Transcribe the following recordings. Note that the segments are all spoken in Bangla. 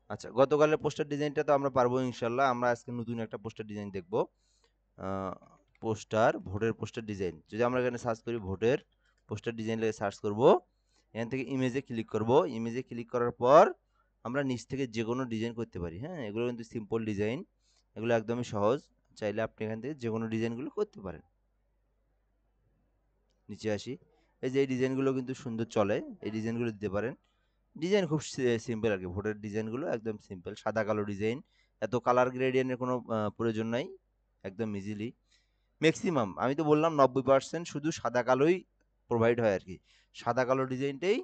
আচ্ছা, গতকালের পোস্টার ডিজাইনটা তো আমরা পারবো ইনশাল্লাহ। আমরা আজকে নতুন একটা পোস্টার ডিজাইন দেখব। পোস্টার, ভোটের পোস্টার ডিজাইন। যদি আমরা এখানে সার্চ করি ভোটের পোস্টার ডিজাইন লিখে সার্চ করব, এখান থেকে ইমেজে ক্লিক করব। ইমেজে ক্লিক করার পর আমরা নিচ থেকে যে কোনো ডিজাইন করতে পারি। হ্যাঁ, এগুলো কিন্তু সিম্পল ডিজাইন, এগুলো একদমই সহজ। চাইলে আপনি এখান থেকে যে কোনো ডিজাইনগুলো করতে পারেন। নিচে আসি, এই যে এই ডিজাইনগুলো কিন্তু সুন্দর চলে, এই ডিজাইনগুলো দিতে পারেন। ডিজাইন খুব সিম্পল আর কি, ভোটের ডিজাইনগুলো একদম সিম্পল, সাদা কালো ডিজাইন, এত কালার গ্রেডিয়েন্টের কোনো প্রয়োজন নাই, একদম ইজিলি। ম্যাক্সিমাম আমি তো বললাম 90% শুধু সাদা কালোই প্রোভাইড হয় আর কি। সাদা কালো ডিজাইনটাই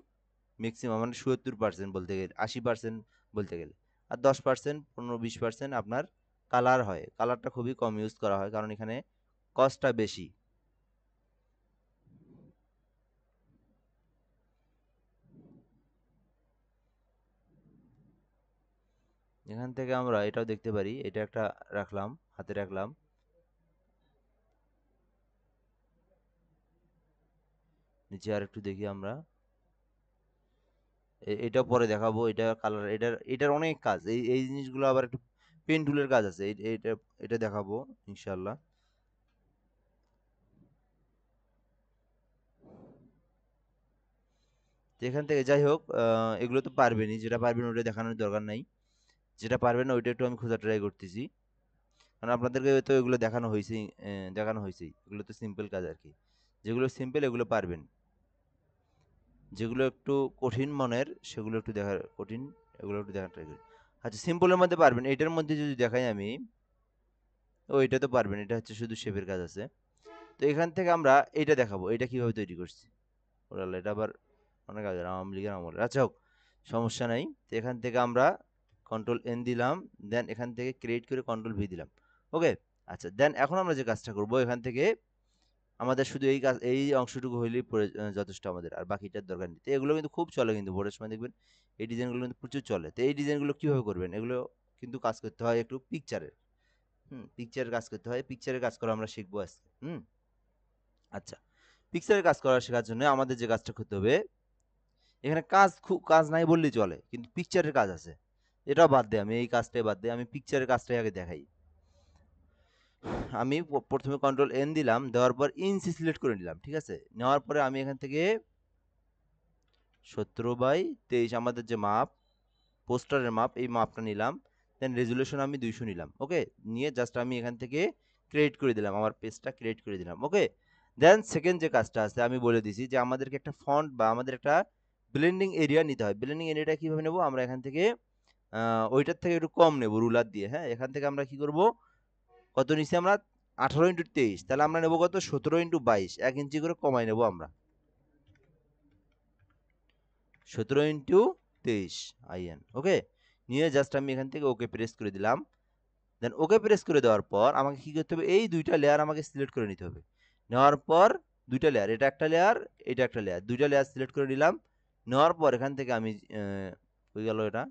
ম্যাক্সিমাম, মানে ৭০% বলতে গেলে, ৮০% বলতে গেলে। আর 10%, 15-20% আপনার কালার হয়। কালারটা খুবই কম ইউজ করা হয়, কারণ এখানে কস্টটা বেশি। এখান থেকে আমরা এটাও দেখতে পারি, এটা একটা রাখলাম, হাতে রাখলাম। নিচে আর একটু দেখি আমরা, এটা পরে দেখাবো। এটা কালার, এটার অনেক কাজ, এই এই জিনিসগুলো আবার একটু পেন টুলের কাজ আছে, এটা এটা দেখাবো ইনশাল্লাহ। তো এখান থেকে যাই হোক, এগুলো তো পারবেনই, যেটা পারবেন ওটা দেখানোর দরকার নাই। যেটা পারবেন না ওইটা একটু আমি খোঁজা ট্রাই করতেছি, কারণ আপনাদেরকে তো এগুলো দেখানো হয়েছেই, দেখানো হয়েছেই। এগুলো তো সিম্পল কাজ আর কি, যেগুলো সিম্পল এগুলো পারবেন। যেগুলো একটু কঠিন মনের সেগুলো একটু দেখা কঠিন, এগুলো একটু দেখার ট্রাই করি। আচ্ছা, সিম্পলের মধ্যে পারবেন, এটার মধ্যে যদি দেখাই আমি, ও এটা তো পারবেন, এটা হচ্ছে শুধু শেপের কাজ আছে। তো এখান থেকে আমরা এটা দেখাবো, এটা কিভাবে তৈরি করছি। ওরাল, এটা আবার অনেক আগের, আওয়ামী লীগের আমলের। আচ্ছা হোক, সমস্যা নাই। তো এখান থেকে আমরা কন্ট্রোল এন দিলাম, দেন এখান থেকে ক্রিয়েট করে কন্ট্রোল ভি দিলাম। ওকে। আচ্ছা, দেন এখন আমরা যে কাজটা করব, এখান থেকে আমাদের শুধু এই কাজ, এই অংশটুকু হইলেই যথেষ্ট আমাদের, আর বাকিটার দরকার নেই। তো এগুলো কিন্তু খুব চলে, কিন্তু ভোরের সময় দেখবেন এই ডিজাইনগুলো কিন্তু প্রচুর চলে। তো এই ডিজাইনগুলো কিভাবে করবেন, এগুলো কিন্তু কাজ করতে হয় একটু পিকচারের। পিকচারের কাজ করতে হয়, পিকচারের কাজ করা আমরা শিখবো আজকে। আচ্ছা, পিকচারের কাজ করা শেখার জন্য আমাদের যে কাজটা করতে হবে, এখানে কাজ খুব কাজ নাই বললেই চলে, কিন্তু পিকচারের কাজ আছে। এটাও বাদ দেয়, আমি এই কাজটাই বাদ দেয়, আমি পিকচারের কাজটাই আগে দেখাই। আমি প্রথমে কন্ট্রোল এন দিলাম, দেওয়ার পর ইঞ্চি সিলেক্ট করে নিলাম, ঠিক আছে। নেওয়ার পরে আমি এখান থেকে 17/23 আমাদের যে মাপ, পোস্টারের মাপ, এই মাপটা নিলাম। দেন রেজুলেশন আমি 200 নিলাম। ওকে, নিয়ে জাস্ট আমি এখান থেকে ক্রিয়েট করে দিলাম, আমার পেজটা ক্রিয়েট করে দিলাম। ওকে। দেন সেকেন্ড যে কাজটা আছে আমি বলে দিছি, যে আমাদেরকে একটা ফন্ট বা আমাদের একটা ব্লেন্ডিং এরিয়া নিতে হয়। ব্লেন্ডিং এরিয়াটা কিভাবে নেব, আমরা এখান থেকে ওইটার থেকে একটু কম নেব রুলার দিয়ে। হ্যাঁ, এখান থেকে আমরা কি করব, কত নিচে আমরা 18x23, তাহলে আমরা নেব কত, 17x22, 1 ইঞ্চি করে কমাই নেব আমরা, 17x23 আইএন। ওকে, নিয়ে জাস্ট আমি এখান থেকে ওকে প্রেস করে দিলাম। দেন ওকে প্রেস করে দেওয়ার পর আমাকে কি করতে হবে, এই দুইটা লেয়ার আমাকে সিলেক্ট করে নিতে হবে। নেওয়ার পর দুইটা লেয়ার, এটা একটা লেয়ার, এটা একটা লেয়ার, দুইটা লেয়ার সিলেক্ট করে নিলাম। নেওয়ার পর এখান থেকে আমি হয়ে গেল, এটা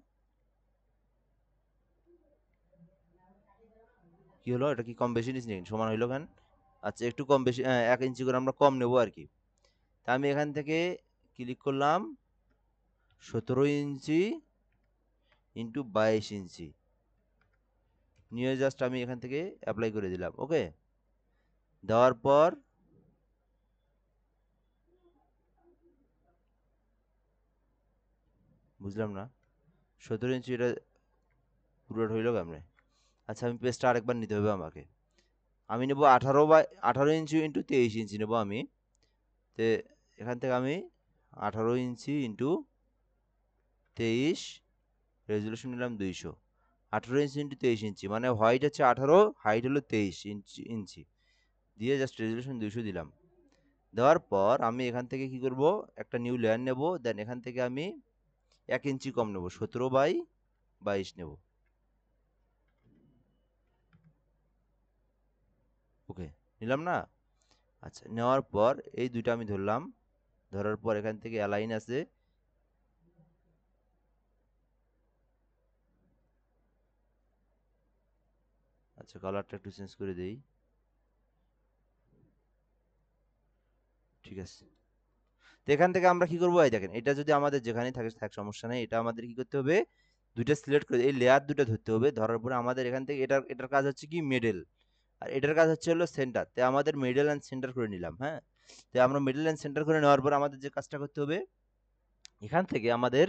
কি হলো, এটা কি কম বেশি নিস নাকি, সমান হইলো কেন? আচ্ছা, একটু কম বেশি, 1 ইঞ্চি করে আমরা কম নেবো আর কি। তা আমি এখান থেকে ক্লিক করলাম, 17 ইঞ্চি ইন্টু 22 ইঞ্চি, নিয়ে জাস্ট আমি এখান থেকে অ্যাপ্লাই করে দিলাম। ওকে, দেওয়ার পর বুঝলাম না, 17 ইঞ্চি এটা পুরো হইলো কেমনে? আচ্ছা, আমি পেজটা আরেকবার নিতে হবে আমাকে। আমি নেব 18/18 ইঞ্চি ইন্টু 23 ইঞ্চি নেব আমি। তে এখান থেকে আমি 18 ইঞ্চি ইন্টু 23, রেজলিউশন নিলাম 200। 18 ইঞ্চি ইন্টু 23 ইঞ্চি, মানে হোয়াইট হচ্ছে 18, হাইট হলো 23 ইঞ্চি দিয়ে জাস্ট রেজলিউশন 200 দিলাম। দেওয়ার পর আমি এখান থেকে কি করব, একটা নিউ লেয়ার নেব। দেন এখান থেকে আমি 1 ইঞ্চি কম নেব, 17/22 নেব। ওকে, নিলাম না? আচ্ছা, নেওয়ার পর এই দুইটা আমি ধরলাম। ধরার পর এখান থেকে অ্যালাইন আছে, আচ্ছা কালারটা একটু চেঞ্জ করে দেই, ঠিক আছে। তো এখান থেকে আমরা কি করবো, এই দেখেন, এটা যদি আমাদের যেখানেই থাকে থাক সমস্যা নেই, এটা আমাদের কি করতে হবে, দুইটা সিলেক্ট করে এই লেয়ার দুটো ধরতে হবে, ধরার পরে আমাদের এখান থেকে এটার কাজ হচ্ছে কি মিডল, আর এটার কাজ হচ্ছে হলো সেন্টার। তো আমাদের মিডল অ্যান্ড সেন্টার করে নিলাম, হ্যাঁ। তো আমরা মিডল অ্যান্ড সেন্টার করে নেওয়ার পর আমাদের যে কাজটা করতে হবে, এখান থেকে আমাদের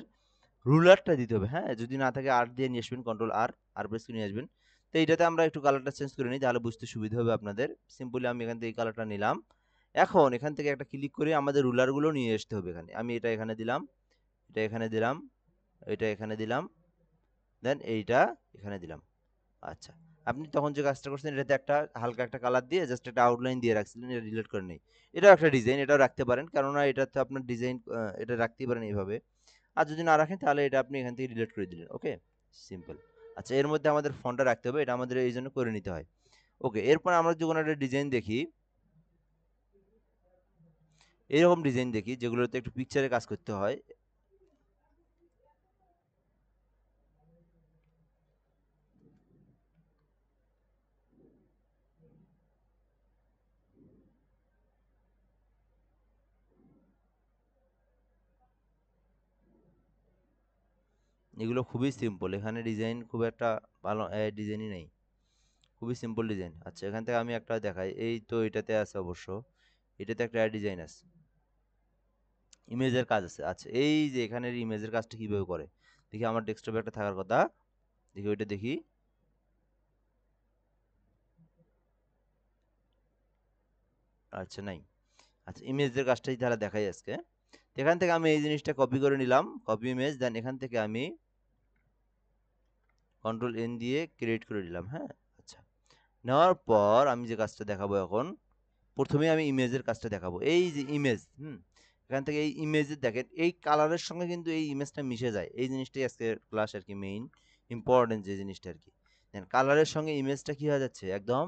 রুলারটা দিতে হবে, হ্যাঁ। যদি না থাকে আর দিয়ে নিয়ে আসবেন, কন্ট্রোল আর প্রেস করে নিয়ে আসবেন। তো এইটাতে আমরা একটু কালারটা চেঞ্জ করে নিই, তাহলে বুঝতে সুবিধা হবে আপনাদের। সিম্পলি আমি এখান থেকে এই কালারটা নিলাম। এখন এখান থেকে একটা ক্লিক করে আমাদের রুলারগুলো নিয়ে আসতে হবে এখানে। আমি এটা এখানে দিলাম, এটা এখানে দিলাম, এটা এখানে দিলাম, দেন এইটা এখানে দিলাম। আচ্ছা, আপনি তখন যে কাজটা করছেন এটাতে একটা হালকা একটা কালার দিয়ে জাস্ট একটা আউটলাইন দিয়ে রাখছিলেন, এটা ডিলিট করে নেই। এটাও একটা ডিজাইন, এটাও রাখতে পারেন, কেননা এটা তো আপনার ডিজাইন, এটা রাখতেই পারেন এইভাবে। আর যদি না রাখেন তাহলে এটা আপনি এখান থেকে ডিলিট করে দিলেন, ওকে, সিম্পল। আচ্ছা, এর মধ্যে আমাদের ফন্টটা রাখতে হবে, এটা আমাদের এই জন্য করে নিতে হয়। ওকে, এরপর আমরা যদি কোনো একটা ডিজাইন দেখি, এরকম ডিজাইন দেখি যেগুলোতে একটু পিকচারে কাজ করতে হয়। এগুলো খুবই সিম্পল, এখানে ডিজাইন খুব একটা ভালো ডিজাইনই নেই, খুবই সিম্পল ডিজাইন। আচ্ছা, এখান থেকে আমি একটা দেখাই, এই তো এটাতে আছে অবশ্য, এটাতে একটা ডিজাইন আছে, ইমেজের কাজ আছে। আচ্ছা, এই যে এখানের ইমেজের কাজটা কিভাবে করে দেখি, আমার ডেস্কটপে একটা থাকার কথা, দেখি ওইটা দেখি। আচ্ছা, নাই। আচ্ছা, ইমেজের কাজটাই তাহলে দেখাই আজকে। তো এখান থেকে আমি এই জিনিসটা কপি করে নিলাম, কপি ইমেজ, দেন এখান থেকে আমি কন্ট্রোল এন দিয়ে ক্রিয়েট করে নিলাম, হ্যাঁ। আচ্ছা, নেওয়ার পর আমি যে কাজটা দেখাবো এখন, প্রথমে আমি ইমেজের কাজটা দেখাবো। এই যে ইমেজ, এখান থেকে এই ইমেজের দেখেন এই কালারের সঙ্গে কিন্তু এই ইমেজটা মিশে যায়, এই জিনিসটাই আজকে ক্লাস আর কি মেইন ইম্পর্টেন্ট যে জিনিসটা আর কি। কালারের সঙ্গে ইমেজটা কি হয়ে যাচ্ছে, একদম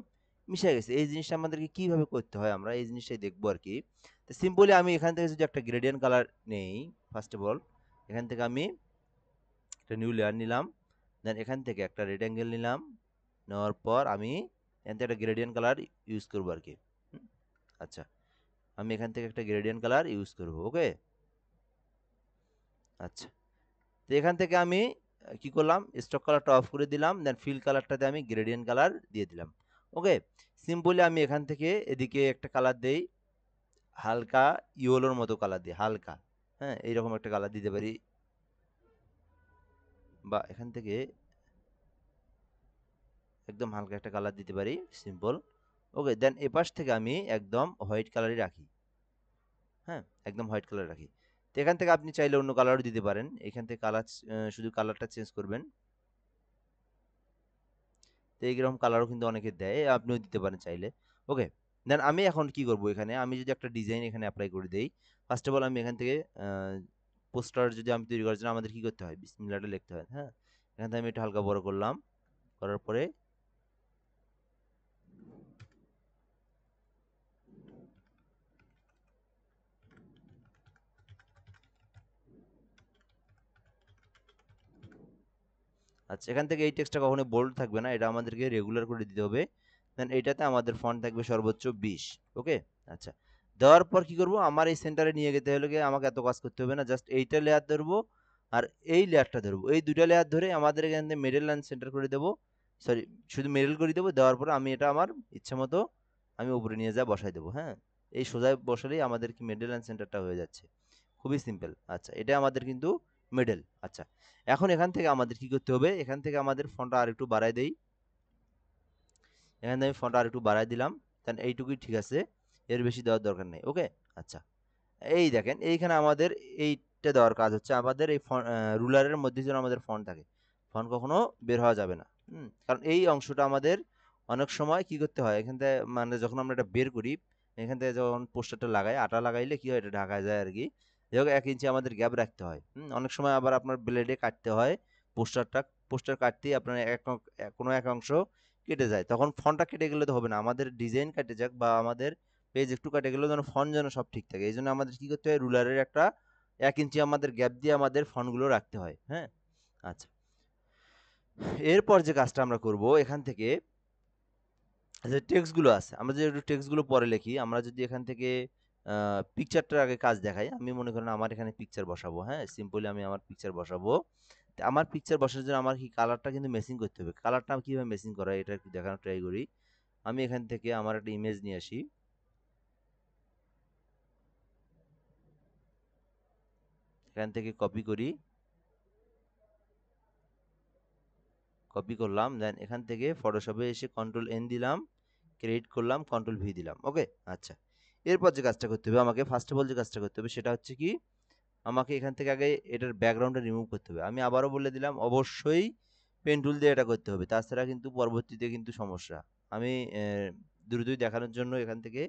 মিশে গেছে। এই জিনিসটা আমাদেরকে কিভাবে করতে হয় আমরা এই জিনিসটাই দেখবো আর কি। তো সিম্পলি আমি এখান থেকে যদি একটা গ্রেডিয়েন্ট কালার নেই, ফার্স্ট অফ অল এখান থেকে আমি একটা নিউ লেয়ার নিলাম, দেন এখান থেকে একটা রেক্টেঙ্গেল নিলাম, নেওয়ার পর আমি এখান থেকে একটা গ্রেডিয়েন্ট কালার ইউজ করবো আর কি। হুম, আচ্ছা, আমি এখান থেকে একটা গ্রেডিয়েন্ট কালার ইউজ করব, ওকে। আচ্ছা, তো এখান থেকে আমি কি করলাম, স্টক কালারটা অফ করে দিলাম, দেন ফিল কালারটাতে আমি গ্রেডিয়েন্ট কালার দিয়ে দিলাম, ওকে। সিম্পলি আমি এখান থেকে এদিকে একটা কালার দেই, হালকা ইয়েলোর মতো কালার দিই, হালকা, হ্যাঁ, এইরকম একটা কালার দিতে পারি, বা এখান থেকে একদম হালকা একটা কালার দিতে পারি, সিম্পল, ওকে। দেন এপাশ থেকে আমি একদম হোয়াইট কালারই রাখি, হ্যাঁ, একদম হোয়াইট কালার রাখি। তো এখান থেকে আপনি চাইলে অন্য কালারও দিতে পারেন, এখান থেকে কালার, শুধু কালারটা চেঞ্জ করবেন। তো এইরকম কালারও কিন্তু অনেকে দেয়, আপনিও দিতে পারেন চাইলে, ওকে। দেন আমি এখন কি করব, এখানে আমি যদি একটা ডিজাইন এখানে অ্যাপ্লাই করে দেই, ফার্স্ট অফ অল আমি এখান থেকে পোস্টার যদি আমি তৈরি করার জন্য আমাদের কি করতে হয়, বিসমিল্লাহটা লিখতে হয়, হ্যাঁ। এখান থেকে আমি একটু হালকা বড় করলাম, করার পরে আচ্ছা, এখান থেকে এই টেক্সটটা কখনোই বোল্ড থাকবে না, এটা আমাদেরকে রেগুলার করে দিতে হবে। দেন এইটাতে আমাদের ফন্ট থাকবে সর্বোচ্চ 20, ওকে। আচ্ছা, দেওয়ার পর কি করব, আমার এই সেন্টারে নিয়ে যেতে হলে গিয়ে আমাকে এত কাজ করতে হবে না, জাস্ট এইটা লেয়ার ধরবো আর এই লেয়ারটা ধরবো, এই দুইটা লেয়ার ধরে আমাদের এখান থেকে মিডল লাইন সেন্টার করে দেবো, সরি, শুধু মিডল করে দেবো। দেওয়ার পরে আমি এটা আমার ইচ্ছা মতো আমি উপরে নিয়ে যা বসাই দেবো, হ্যাঁ। এই সোজা বসালেই আমাদের কি মিডল লাইন সেন্টারটা হয়ে যাচ্ছে, খুবই সিম্পল। আচ্ছা, এটা আমাদের কিন্তু মিডল। আচ্ছা, এখন এখান থেকে আমাদের কি করতে হবে, এখান থেকে আমাদের ফন্টটা আর একটু বাড়াই দেই, এখান থেকে আমি ফন্টটা আর একটু বাড়াই দিলাম, কারণ এইটুকুই ঠিক আছে, এর বেশি দেওয়ার দরকার নেই, ওকে। আচ্ছা, এই দেখেন এইখানে আমাদের এইটা দেওয়ার কাজ হচ্ছে, আমাদের এই রুলারের মধ্যে যেন আমাদের ফন্ট থাকে, ফন্ট কখনো বের হওয়া যাবে না, কারণ এই অংশটা আমাদের অনেক সময় কি করতে হয়, এখান থেকে মানে যখন আমরা এটা বের করি, এখান থেকে যখন পোস্টারটা লাগাই, আটা লাগাইলে কি হয়, এটা ঢাকা যায় আর কি। যাই হোক, 1 ইঞ্চি আমাদের গ্যাপ রাখতে হয়, অনেক সময় আবার আপনার ব্লেডে কাটতে হয় পোস্টারটা, পোস্টার কাটতেই আপনার কোনো এক অংশ কেটে যায়, তখন ফন্টটা কেটে গেলে তো হবে না, আমাদের ডিজাইন কাটে যাক বা আমাদের পেজ একটু কাটে গেলেও যেন ফন্ট যেন সব ঠিক থাকে, এই জন্য আমাদের কি করতে হয়, রুলারের একটা 1 ইঞ্চি আমাদের গ্যাপ দিয়ে আমাদের ফন্টগুলো রাখতে হয়, হ্যাঁ। আচ্ছা, এরপর যে কাজটা আমরা করব, এখান থেকে যে টেক্সটগুলো আছে, আমরা যদি একটু টেক্সটগুলো পরে লিখি, আমরা যদি এখান থেকে পিকচারটার আগে কাজ দেখাই, আমি মনে করেন আমার এখানে পিকচার বসাবো, হ্যাঁ, সিম্পলি আমি আমার পিকচার বসাবো। আমার পিকচার বসার জন্য আমার কি কালারটা কিন্তু ম্যাচিং করতে হবে। কালারটা কিভাবে ম্যাচিং করা হয় এটা একটু দেখানোর ট্রাই করি। আমি এখান থেকে আমার একটা ইমেজ নিয়ে আসি। এখান থেকে কপি করি, কপি করলাম, দেন এখান থেকে ফটোশপে এসে কন্ট্রোল এন দিলাম, ক্রিয়েট করলাম, কন্ট্রোল ভি দিলাম। ওকে, আচ্ছা। এরপর যে কাজটা করতে হবে আমাকে, ফার্স্ট অফ অল যে কাজটা করতে হবে সেটা হচ্ছে কি, আমাকে এখান থেকে আগে এটার ব্যাকগ্রাউন্ডটা রিমুভ করতে হবে। আমি আবারও বলে দিলাম, অবশ্যই পেন টুল দিয়ে এটা করতে হবে, তাছাড়া কিন্তু পরবর্তীতে কিন্তু সমস্যা। আমি দ্রুতই দেখানোর জন্য এখান থেকে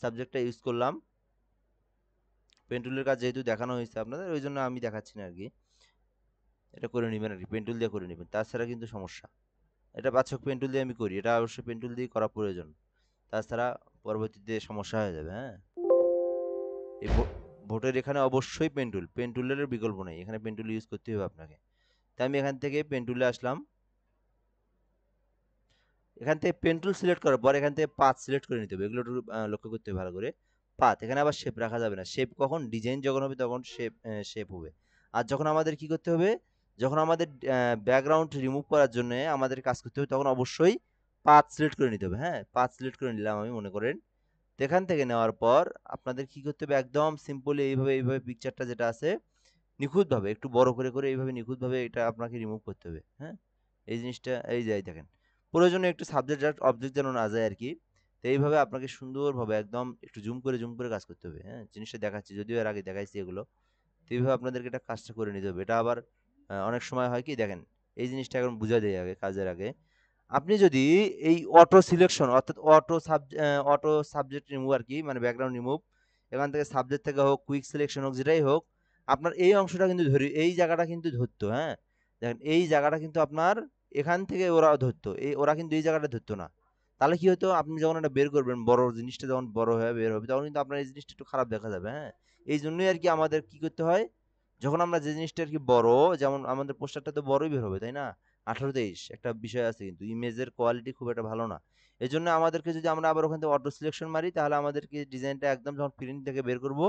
সাবজেক্টটা ইউজ করলাম। পেন টুলের কাজ যেহেতু দেখানো হয়েছে আপনাদের, ওই জন্য আমি দেখাচ্ছি না আর কি। এটা করে নেবেন আর কি, পেন টুল দিয়ে করে নেবেন, তাছাড়া কিন্তু সমস্যা। এটা বাচ্চক পেন টুল দিয়ে আমি করি, এটা অবশ্যই পেন টুল দিয়ে করা প্রয়োজন, তাছাড়া পরবর্তীতে সমস্যা হয়ে যাবে। হ্যাঁ, এই ভোটের এখানে অবশ্যই পেন টুল, পেন টুলের বিকল্প নেই, এখানে পেন টুল ইউজ করতে হবে আপনাকে। তাই আমি এখান থেকে পেন টুলে আসলাম। এখান থেকে পেন টুল সিলেক্ট করার পর এখান থেকে পাথ সিলেক্ট করে নিতে হবে, এগুলো একটু লক্ষ্য করতে হবে ভালো করে। পাথ, এখানে আবার শেপ রাখা যাবে না, শেপ কখন ডিজাইন যখন হবে তখন শেপ শেপ হবে। আর যখন আমাদের কি করতে হবে, যখন আমাদের ব্যাকগ্রাউন্ড রিমুভ করার জন্য আমাদের কাজ করতে হবে, তখন অবশ্যই পাথ সিলেক্ট করে নিতে হবে। হ্যাঁ, পাথ সিলেক্ট করে নিলাম আমি, মনে করেন। তো এখান থেকে নেওয়ার পর আপনাদের কি করতে হবে, একদম সিম্পলি এইভাবে এইভাবে পিকচারটা যেটা আছে নিখুঁতভাবে একটু বড় করে করে এইভাবে নিখুঁতভাবে এটা আপনাকে রিমুভ করতে হবে। হ্যাঁ, এই জিনিসটা এই যাই দেখেন, প্রয়োজনে একটু সাবজেক্ট অবজেক্ট যেন না যায় আর কি। তো এইভাবে আপনাকে সুন্দরভাবে একদম একটু জুম করে কাজ করতে হবে। হ্যাঁ, জিনিসটা দেখাচ্ছি, যদিও এর আগে দেখাইছি এগুলো। তো এইভাবে আপনাদেরকে এটা কাজটা করে নিতে হবে। এটা আবার অনেক সময় হয় কি দেখেন, এই জিনিসটা এখন বুঝা দেয় আগে কাজের আগে। আপনি যদি এই অটো সিলেকশন অর্থাৎ অটো সাবজেক্ট রিমুভ আর কি, মানে ব্যাকগ্রাউন্ড রিমুভ, এখান থেকে সাবজেক্ট থেকে হোক, কুইক সিলেকশন হোক, যেটাই হোক, আপনার এই অংশটা কিন্তু ধরি, এই জায়গাটা কিন্তু ধরতো। হ্যাঁ, দেখেন এই জায়গাটা কিন্তু আপনার এখান থেকে ওরা ধরতো, এই ওরা কিন্তু এই জায়গাটা ধরতো না। তাহলে কি হতো, আপনি যখন এটা বের করবেন, বড় জিনিসটা যখন বড় হয়ে বের হবে, তখন কিন্তু আপনার এই জিনিসটা একটু খারাপ দেখা যাবে। হ্যাঁ, এই জন্যই আর কি আমাদের কি করতে হয়, যখন আমরা যে জিনিসটা আর কি বড়, যেমন আমাদের পোস্টারটা তো বড়ই বের হবে, তাই না? 18:23 একটা বিষয় আছে, কিন্তু ইমেজের কোয়ালিটি খুব একটা ভালো না। এজন্য আমাদেরকে যদি আমরা আবার ওখান থেকে অটো সিলেকশন মারি, তাহলে আমাদেরকে ডিজাইনটা একদম যখন প্রিন্ট থেকে বের করব,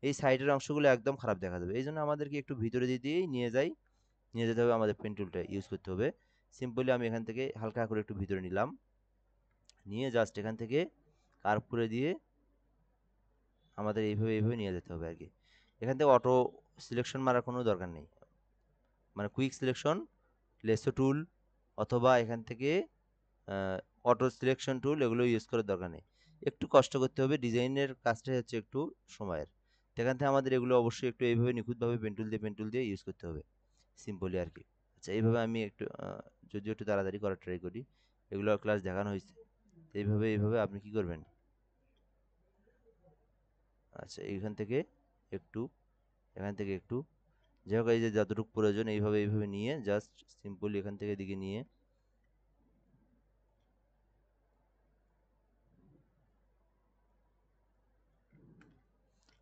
এই সাইডের অংশগুলো একদম খারাপ দেখা যাবে। এই জন্য আমাদেরকে একটু ভিতরে দিয়েই নিয়ে যেতে হবে, আমাদের পেন টুলটা ইউজ করতে হবে। সিম্পলি আমি এখান থেকে হালকা করে একটু ভিতরে নিলাম, নিয়ে জাস্ট এখান থেকে কার্ভ করে দিয়ে আমাদের এইভাবে এইভাবে নিয়ে যেতে হবে আর কি। এখান থেকে অটো সিলেকশন মারার কোনো দরকার নেই, মানে কুইক সিলেকশন, লেসো টুল, অথবা এখান থেকে অটো সিলেকশন টুল, এগুলো ইউজ করার দরকার নেই। একটু কষ্ট করতে হবে, ডিজাইনের কাজটাই হচ্ছে একটু সময়ের। তো এখান থেকে আমাদের এগুলো অবশ্যই একটু এইভাবে নিখুঁতভাবে পেন্টুল দিয়ে ইউজ করতে হবে, সিম্পলি আর কি। আচ্ছা, এইভাবে আমি একটু যদিও একটু তাড়াতাড়ি করার ট্রাই করি, এগুলো ক্লাস দেখানো হয়েছে। তো এইভাবে আপনি কি করবেন, আচ্ছা একটু এখান থেকে একটু, যাই হোক, এই যে যতটুকু প্রয়োজন এইভাবে নিয়ে জাস্ট সিম্পলি এখান থেকে দিকে নিয়ে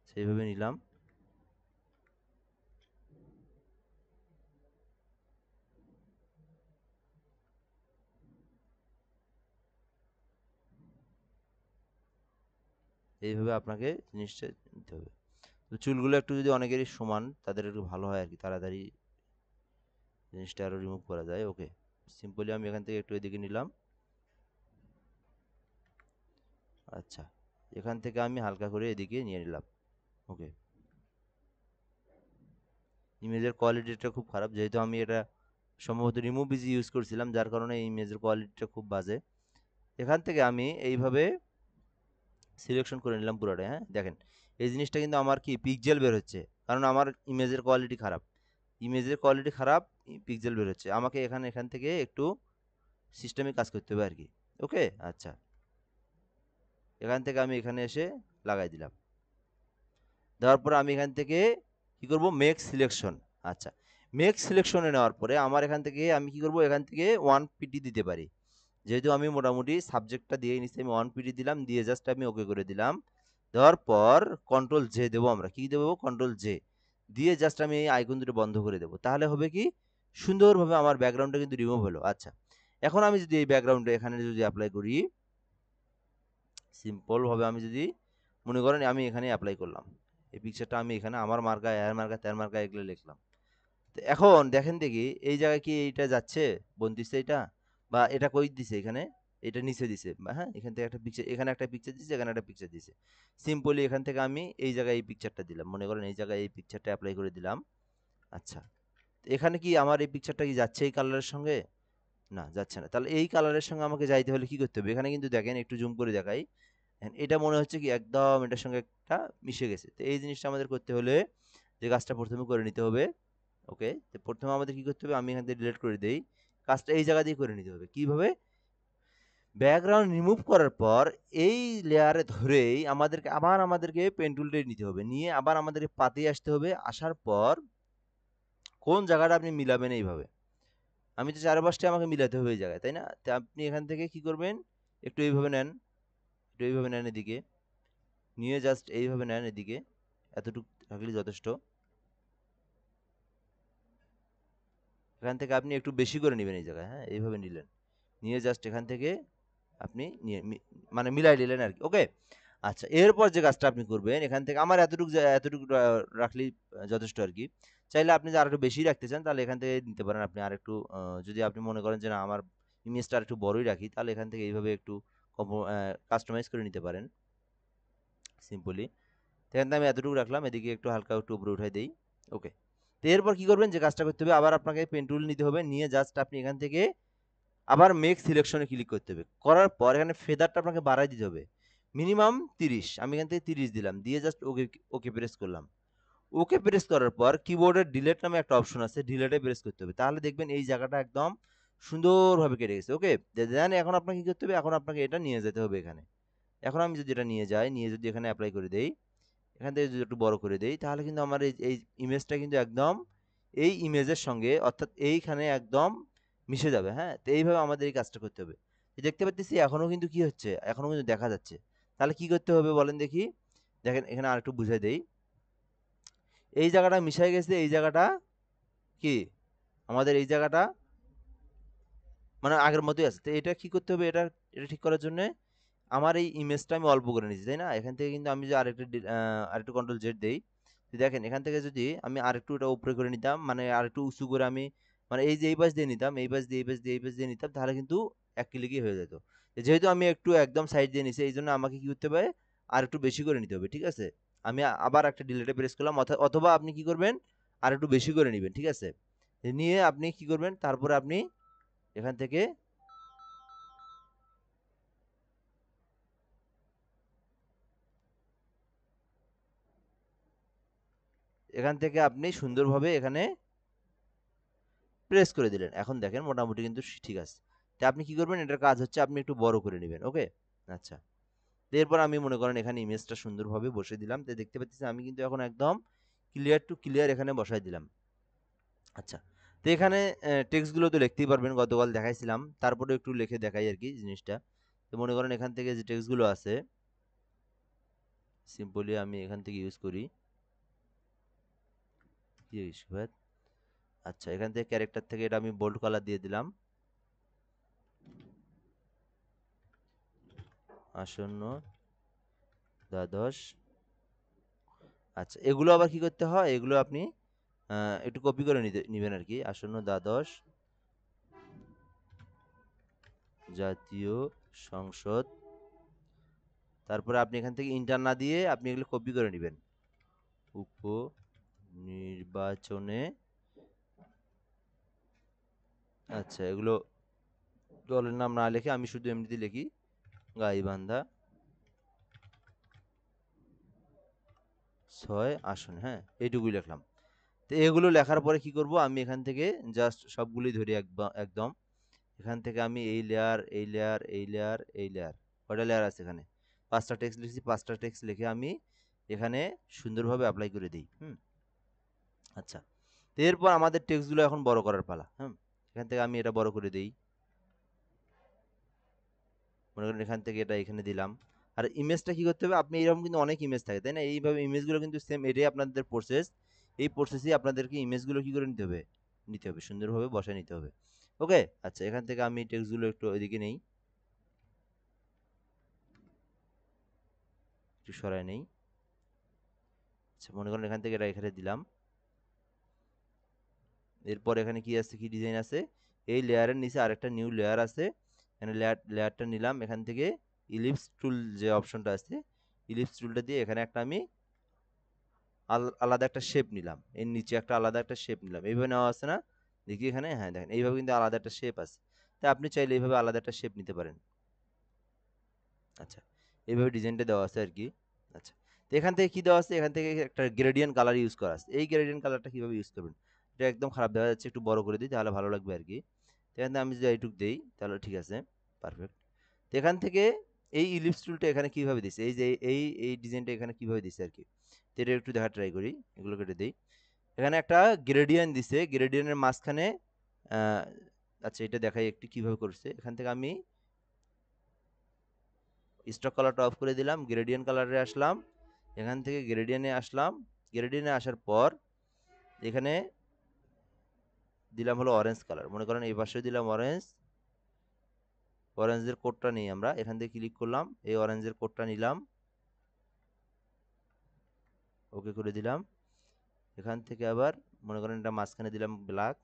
সেইভাবে নিলাম। এইভাবে আপনাকে জিনিসটা নিতে হবে। তো চুলগুলো একটু যদি অনেকেরই সমান, তাদের একটু ভালো হয় আর কি, তাড়াতাড়ি জিনিসটা আরো রিমুভ করা যায়। ওকে, সিম্পলি আমি এখান থেকে একটু এদিকে নিলাম। আচ্ছা, এখান থেকে আমি হালকা করে এদিকে নিয়ে নিলাম। ওকে, ইমেজের কোয়ালিটিটা খুব খারাপ, যেহেতু আমি এটা সম্ভবত রিমুভ ইজি ইউজ করছিলাম, যার কারণে এই ইমেজের কোয়ালিটিটা খুব বাজে। এখান থেকে আমি এইভাবে সিলেকশন করে নিলাম পুরোটা। হ্যাঁ, দেখেন এই জিনিসটা কিন্তু আমার কি পিক্সেল বের হচ্ছে, কারণ আমার ইমেজের কোয়ালিটি খারাপ, পিক্সেল বের হচ্ছে। আমাকে এখান থেকে একটু সিস্টেমে কাজ করতে হবে আর কি। ওকে, আচ্ছা, এখান থেকে আমি এখানে এসে লাগাই দিলাম। দেওয়ার পরে আমি এখান থেকে কি করব, মেক সিলেকশন। আচ্ছা, মেক সিলেকশনে নেওয়ার পরে আমার এখান থেকে আমি কি করব, এখান থেকে 1 পিটি দিতে পারি, যেহেতু আমি মোটামুটি সাবজেক্টটা দিয়ে নিচ্ছি, আমি 1 পিটি দিলাম, দিয়ে জাস্ট আমি ওকে করে দিলাম। দেওয়ার পর কন্ট্রোল জে দেবো, আমরা কি দেবো, কন্ট্রোল জে দিয়ে জাস্ট আমি এই আইকন দুটো বন্ধ করে দেবো। তাহলে হবে কি, সুন্দরভাবে আমার ব্যাকগ্রাউন্ডটা কিন্তু রিমুভ হলো। আচ্ছা, এখন আমি যদি এই ব্যাকগ্রাউন্ডে এখানে যদি অ্যাপ্লাই করি, সিম্পল ভাবে আমি যদি মনে করেন আমি এখানে অ্যাপ্লাই করলাম, এই পিকচারটা আমি এখানে আমার মার্কা, এর মার্কা, তের মার্কা এগুলো লিখলাম। তো এখন দেখেন দেখি এই জায়গায় কি এইটা যাচ্ছে, বোন দিছে এটা, বা এটা কই দিছে এখানে, এটা নিচে দিছে, বা হ্যাঁ এখান থেকে একটা পিকচার, এখানে একটা পিকচার দিছে, এখানে একটা পিকচার দিছে। সিম্পলি এখান থেকে আমি এই জায়গায় এই পিকচারটা দিলাম, মনে করেন এই জায়গায় এই পিকচারটা অ্যাপ্লাই করে দিলাম। আচ্ছা, তো এখানে কি আমার এই পিকচারটা কি যাচ্ছে এই কালারের সঙ্গে? না, যাচ্ছে না। তাহলে এই কালারের সঙ্গে আমাকে যাইতে হলে কি করতে হবে? এখানে কিন্তু দেখেন, একটু জুম করে দেখাই। এটা মনে হচ্ছে কি একদম এটার সঙ্গে একটা মিশে গেছে। তো এই জিনিসটা আমাদের করতে হলে যে কাজটা প্রথমে করে নিতে হবে। ওকে, তো প্রথমে আমাদের কি করতে হবে, আমি এখান থেকে ডিলিট করে দেই। কাজটা এই জায়গা দিয়ে করে নিতে হবে। কিভাবে? ব্যাকগ্রাউন্ড রিমুভ করার পর এই লেয়ারে ধরেই আমাদেরকে পেন টুলটা নিতে হবে, নিয়ে আবার আমাদেরকে পাতে আসতে হবে। আসার পর কোন জায়গাটা আপনি মিলাবেন এইভাবে, আমি তো চারপাশটা আমাকে মিলাতে হবে এই জায়গায়, তাই না? তো আপনি এখান থেকে কি করবেন, একটু এইভাবে নেন, একটু এইভাবে নেন এদিকে, নিয়ে জাস্ট এইভাবে নেন এদিকে, এতটুকু থাকলে যথেষ্ট। এখান থেকে আপনি একটু বেশি করে নেবেন এই জায়গায়, হ্যাঁ এইভাবে নিলেন, নিয়ে জাস্ট এখান থেকে আপনি মানে মিলাই নিলেন আর কি। ওকে, আচ্ছা, এরপর যে কাজটা আপনি করবেন, এখান থেকে আমার এতটুকু রাখলেই যথেষ্ট আর কি। চাইলে আপনি যদি আর একটু বেশি রাখতে চান তাহলে এখান থেকে নিতে পারেন। আপনি আর একটু যদি আপনি মনে করেন যে না আমার ইমেজটা আর একটু বড়ই রাখি, তাহলে এখান থেকে এইভাবে একটু কাস্টমাইজ করে নিতে পারেন সিম্পলি। এখান থেকে আমি এতটুকু রাখলাম, এদিকে একটু হালকা একটু উপরে উঠাই দেই। ওকে, তো এরপর কি করবেন, যে কাজটা করতে হবে, আবার আপনাকে পেন টুল নিতে হবে, নিয়ে জাস্ট আপনি এখান থেকে আবার মেক সিলেকশনে ক্লিক করতে হবে। করার পর এখানে ফেদারটা আপনাকে বাড়ায় দিতে হবে মিনিমাম 30। আমি এখান থেকে 30 দিলাম, দিয়ে জাস্ট ওকে, ওকে প্রেস করলাম। ওকে প্রেস করার পর কিবোর্ডের ডিলেট নামে একটা অপশন আছে, ডিলেটে প্রেস করতে হবে। তাহলে দেখবেন এই জায়গাটা একদম সুন্দরভাবে কেটে গেছে। ওকে, দেন এখন আপনাকে কি করতে হবে, এখন আপনাকে এটা নিয়ে যেতে হবে এখানে। এখন আমি যদি এটা নিয়ে যাই, নিয়ে যদি এখানে অ্যাপ্লাই করে দেই, এখান থেকে যদি একটু বড় করে দেই, তাহলে কিন্তু আমার এই ইমেজটা কিন্তু একদম এই ইমেজের সঙ্গে, অর্থাৎ এইখানে একদম মিশে যাবে। হ্যাঁ, তো এইভাবে আমাদের এই কাজটা করতে হবে। এই দেখতে পাচ্ছি এখনো কিন্তু কি হচ্ছে, এখনো কিন্তু দেখা যাচ্ছে। তাহলে কি করতে হবে বলেন দেখি? দেখেন এখানে আর একটু বুঝাই দেই। এই জায়গাটা মিশাই গেছে, এই জায়গাটা কি আমাদের এই জায়গাটা মানে আগের মতোই আছে। তো এটা কি করতে হবে, এটা এটা ঠিক করার জন্য আমার এই ইমেজটা আমি অল্প করে নিচ্ছি, তাই না? এখান থেকে কিন্তু আমি যদি আরেকটু কন্ট্রোল জেড দেই, তো দেখেন এখান থেকে যদি আমি আরেকটু এটা উপরে করে নিতাম, মানে আরেকটু উঁচু করে আমি, মানে এই যে এই পাশ দিয়ে নিতাম, এই পাশ দিয়ে এই পাশ দিয়ে এই পাশ দিয়ে নিতাম, তাহলে কিন্তু এক ক্লিকই হয়ে যেত। যেহেতু আমি একটু একদম সাইড দিয়ে নিছি, এই জন্য আমাকে কি করতে হবে, আর একটু বেশি করে নিতে হবে। ঠিক আছে, আমি আবার একটা ডিলেটে প্রেস করলাম, অথবা আপনি কি করবেন, আর একটু বেশি করে নিবেন। ঠিক আছে, নিয়ে আপনি কি করবেন, তারপরে আপনি এখান থেকে আপনি সুন্দরভাবে এখানে প্রেস করে দিলেন। এখন দেখেন মোটামুটি কিন্তু ঠিক আছে। তো আপনি কি করবেন, এটার কাজ হচ্ছে আপনি একটু বড় করে নেবেন। ওকে, আচ্ছা, তো এরপর আমি মনে করেন এখানে ইমেজটা সুন্দরভাবে বসে দিলাম। তো দেখতে পাচ্ছি আমি কিন্তু এখন একদম ক্লিয়ার টু ক্লিয়ার এখানে বসাই দিলাম। আচ্ছা, তো এখানে টেক্সটগুলো তো লিখতেই পারবেন, গতকাল দেখাইছিলাম, তারপরে একটু লিখে দেখাই আর কি জিনিসটা। তো মনে করেন এখান থেকে যে টেক্সটগুলো আছে, সিম্পলি আমি এখান থেকে ইউজ করি। আচ্ছা, এখান থেকে ক্যারেক্টার থেকে এটা আমি বোল্ড কালার দিয়ে দিলাম, আসন্ন দ্বাদশ। আচ্ছা, এগুলো আবার কি করতে হয়, এগুলো আপনি একটু কপি করে নিবেন আর কি। আসন্ন দ্বাদশ জাতীয় সংসদ, তারপরে আপনি এখান থেকে ইন্টার না দিয়ে আপনি এগুলো কপি করে নেবেন। উপনির্বাচনে, আচ্ছা, এগুলো দলের নাম না লিখে আমি শুধু এমনিতে লিখি গাইবান্ধা 6 আসন, হ্যাঁ এইটুকুই লিখলাম। তো এগুলো লেখার পরে কি করব, আমি এখান থেকে জাস্ট সবগুলোই ধরি একদম। এখান থেকে আমি এই লেয়ার, এই লেয়ার, এই লেয়ার, এই লেয়ার, কয়টা লেয়ার আছে এখানে, 5টা টেক্সট লিখছি, 5টা টেক্সট লিখে আমি এখানে সুন্দরভাবে অ্যাপ্লাই করে দিই। আচ্ছা, তো এরপর আমাদের টেক্সটগুলো এখন বড় করার পালা। এখান থেকে আমি এটা বড় করে দিই, মনে করেন এখান থেকে এটা এখানে দিলাম। আর ইমেজটা কি করতে হবে, আপনি এরকম কিন্তু অনেক ইমেজ থাকে, তাই না? এইভাবে ইমেজগুলো কিন্তু সেম, এটাই আপনাদের প্রসেস। এই প্রসেসেই আপনাদেরকে ইমেজগুলো কি করে নিতে হবে সুন্দরভাবে বসায় নিতে হবে। ওকে, আচ্ছা, এখান থেকে আমি টেক্সটগুলো একটু ওইদিকে নেই, একটু সরাই নেই। আচ্ছা, মনে করেন এখান থেকে এটা এখানে দিলাম। এরপর এখানে কি আছে, কি ডিজাইন আছে, এই লেয়ারের নিচে আরেকটা নিউ লেয়ার আছে, এখানে লেয়ারটা নিলাম, এখান থেকে ইলিপস টুল যে অপশনটা আছে, ইলিপস টুলটা দিয়ে এখানে একটা আমি আলাদা একটা শেপ নিলাম, এর নিচে একটা আলাদা একটা শেপ নিলাম, এইভাবে নেওয়া আছে না, দেখি এখানে, হ্যাঁ দেখেন এইভাবে কিন্তু আলাদা একটা শেপ আছে। তাই আপনি চাইলে এইভাবে আলাদা একটা শেপ নিতে পারেন। আচ্ছা, এইভাবে ডিজাইনটা দেওয়া আছে আর কি। আচ্ছা, তো এখান থেকে কি দেওয়া আছে, এখান থেকে একটা গ্রেডিয়েন্ট কালার ইউজ করা আছে। এই গ্রেডিয়েন্ট কালারটা কিভাবে ইউজ করবেন, এটা একদম খারাপ দেখা যাচ্ছে, একটু বড় করে দিই তাহলে ভালো লাগবে আর কি। তো এখান থেকে আমি যদি এইটুক দেই তাহলে ঠিক আছে, পারফেক্ট। তো এখান থেকে এই ইলিপস টুলটা এখানে কিভাবে দিছে, এই যে এই ডিজাইনটা এখানে কিভাবে দিছে আর কি, তো এটা একটু দেখা ট্রাই করি, এগুলো কেটে দিই। এখানে একটা গ্রেডিয়েন্ট দিছে, গ্রেডিয়েন্টের মাঝখানে আহ, আচ্ছা এটা দেখাই একটু কিভাবে করছে। এখান থেকে আমি স্টক কালারটা অফ করে দিলাম, গ্রেডিয়েন্ট কালারে আসলাম, এখান থেকে গ্রেডিয়েন্টে আসলাম, গ্রেডিয়েন্টে আসার পর এখানে দিলাম হলো অরেঞ্জ কালার, মনে করেন এই পাশে দিলাম অরেঞ্জ, অরেঞ্জের কোডটা নিই আমরা, এখান থেকে ক্লিক করলাম, এই অরেঞ্জের কোডটা নিলাম, ওকে করে দিলাম। এখান থেকে আবার মনে করেন এটা মাঝখানে দিলাম ব্ল্যাক,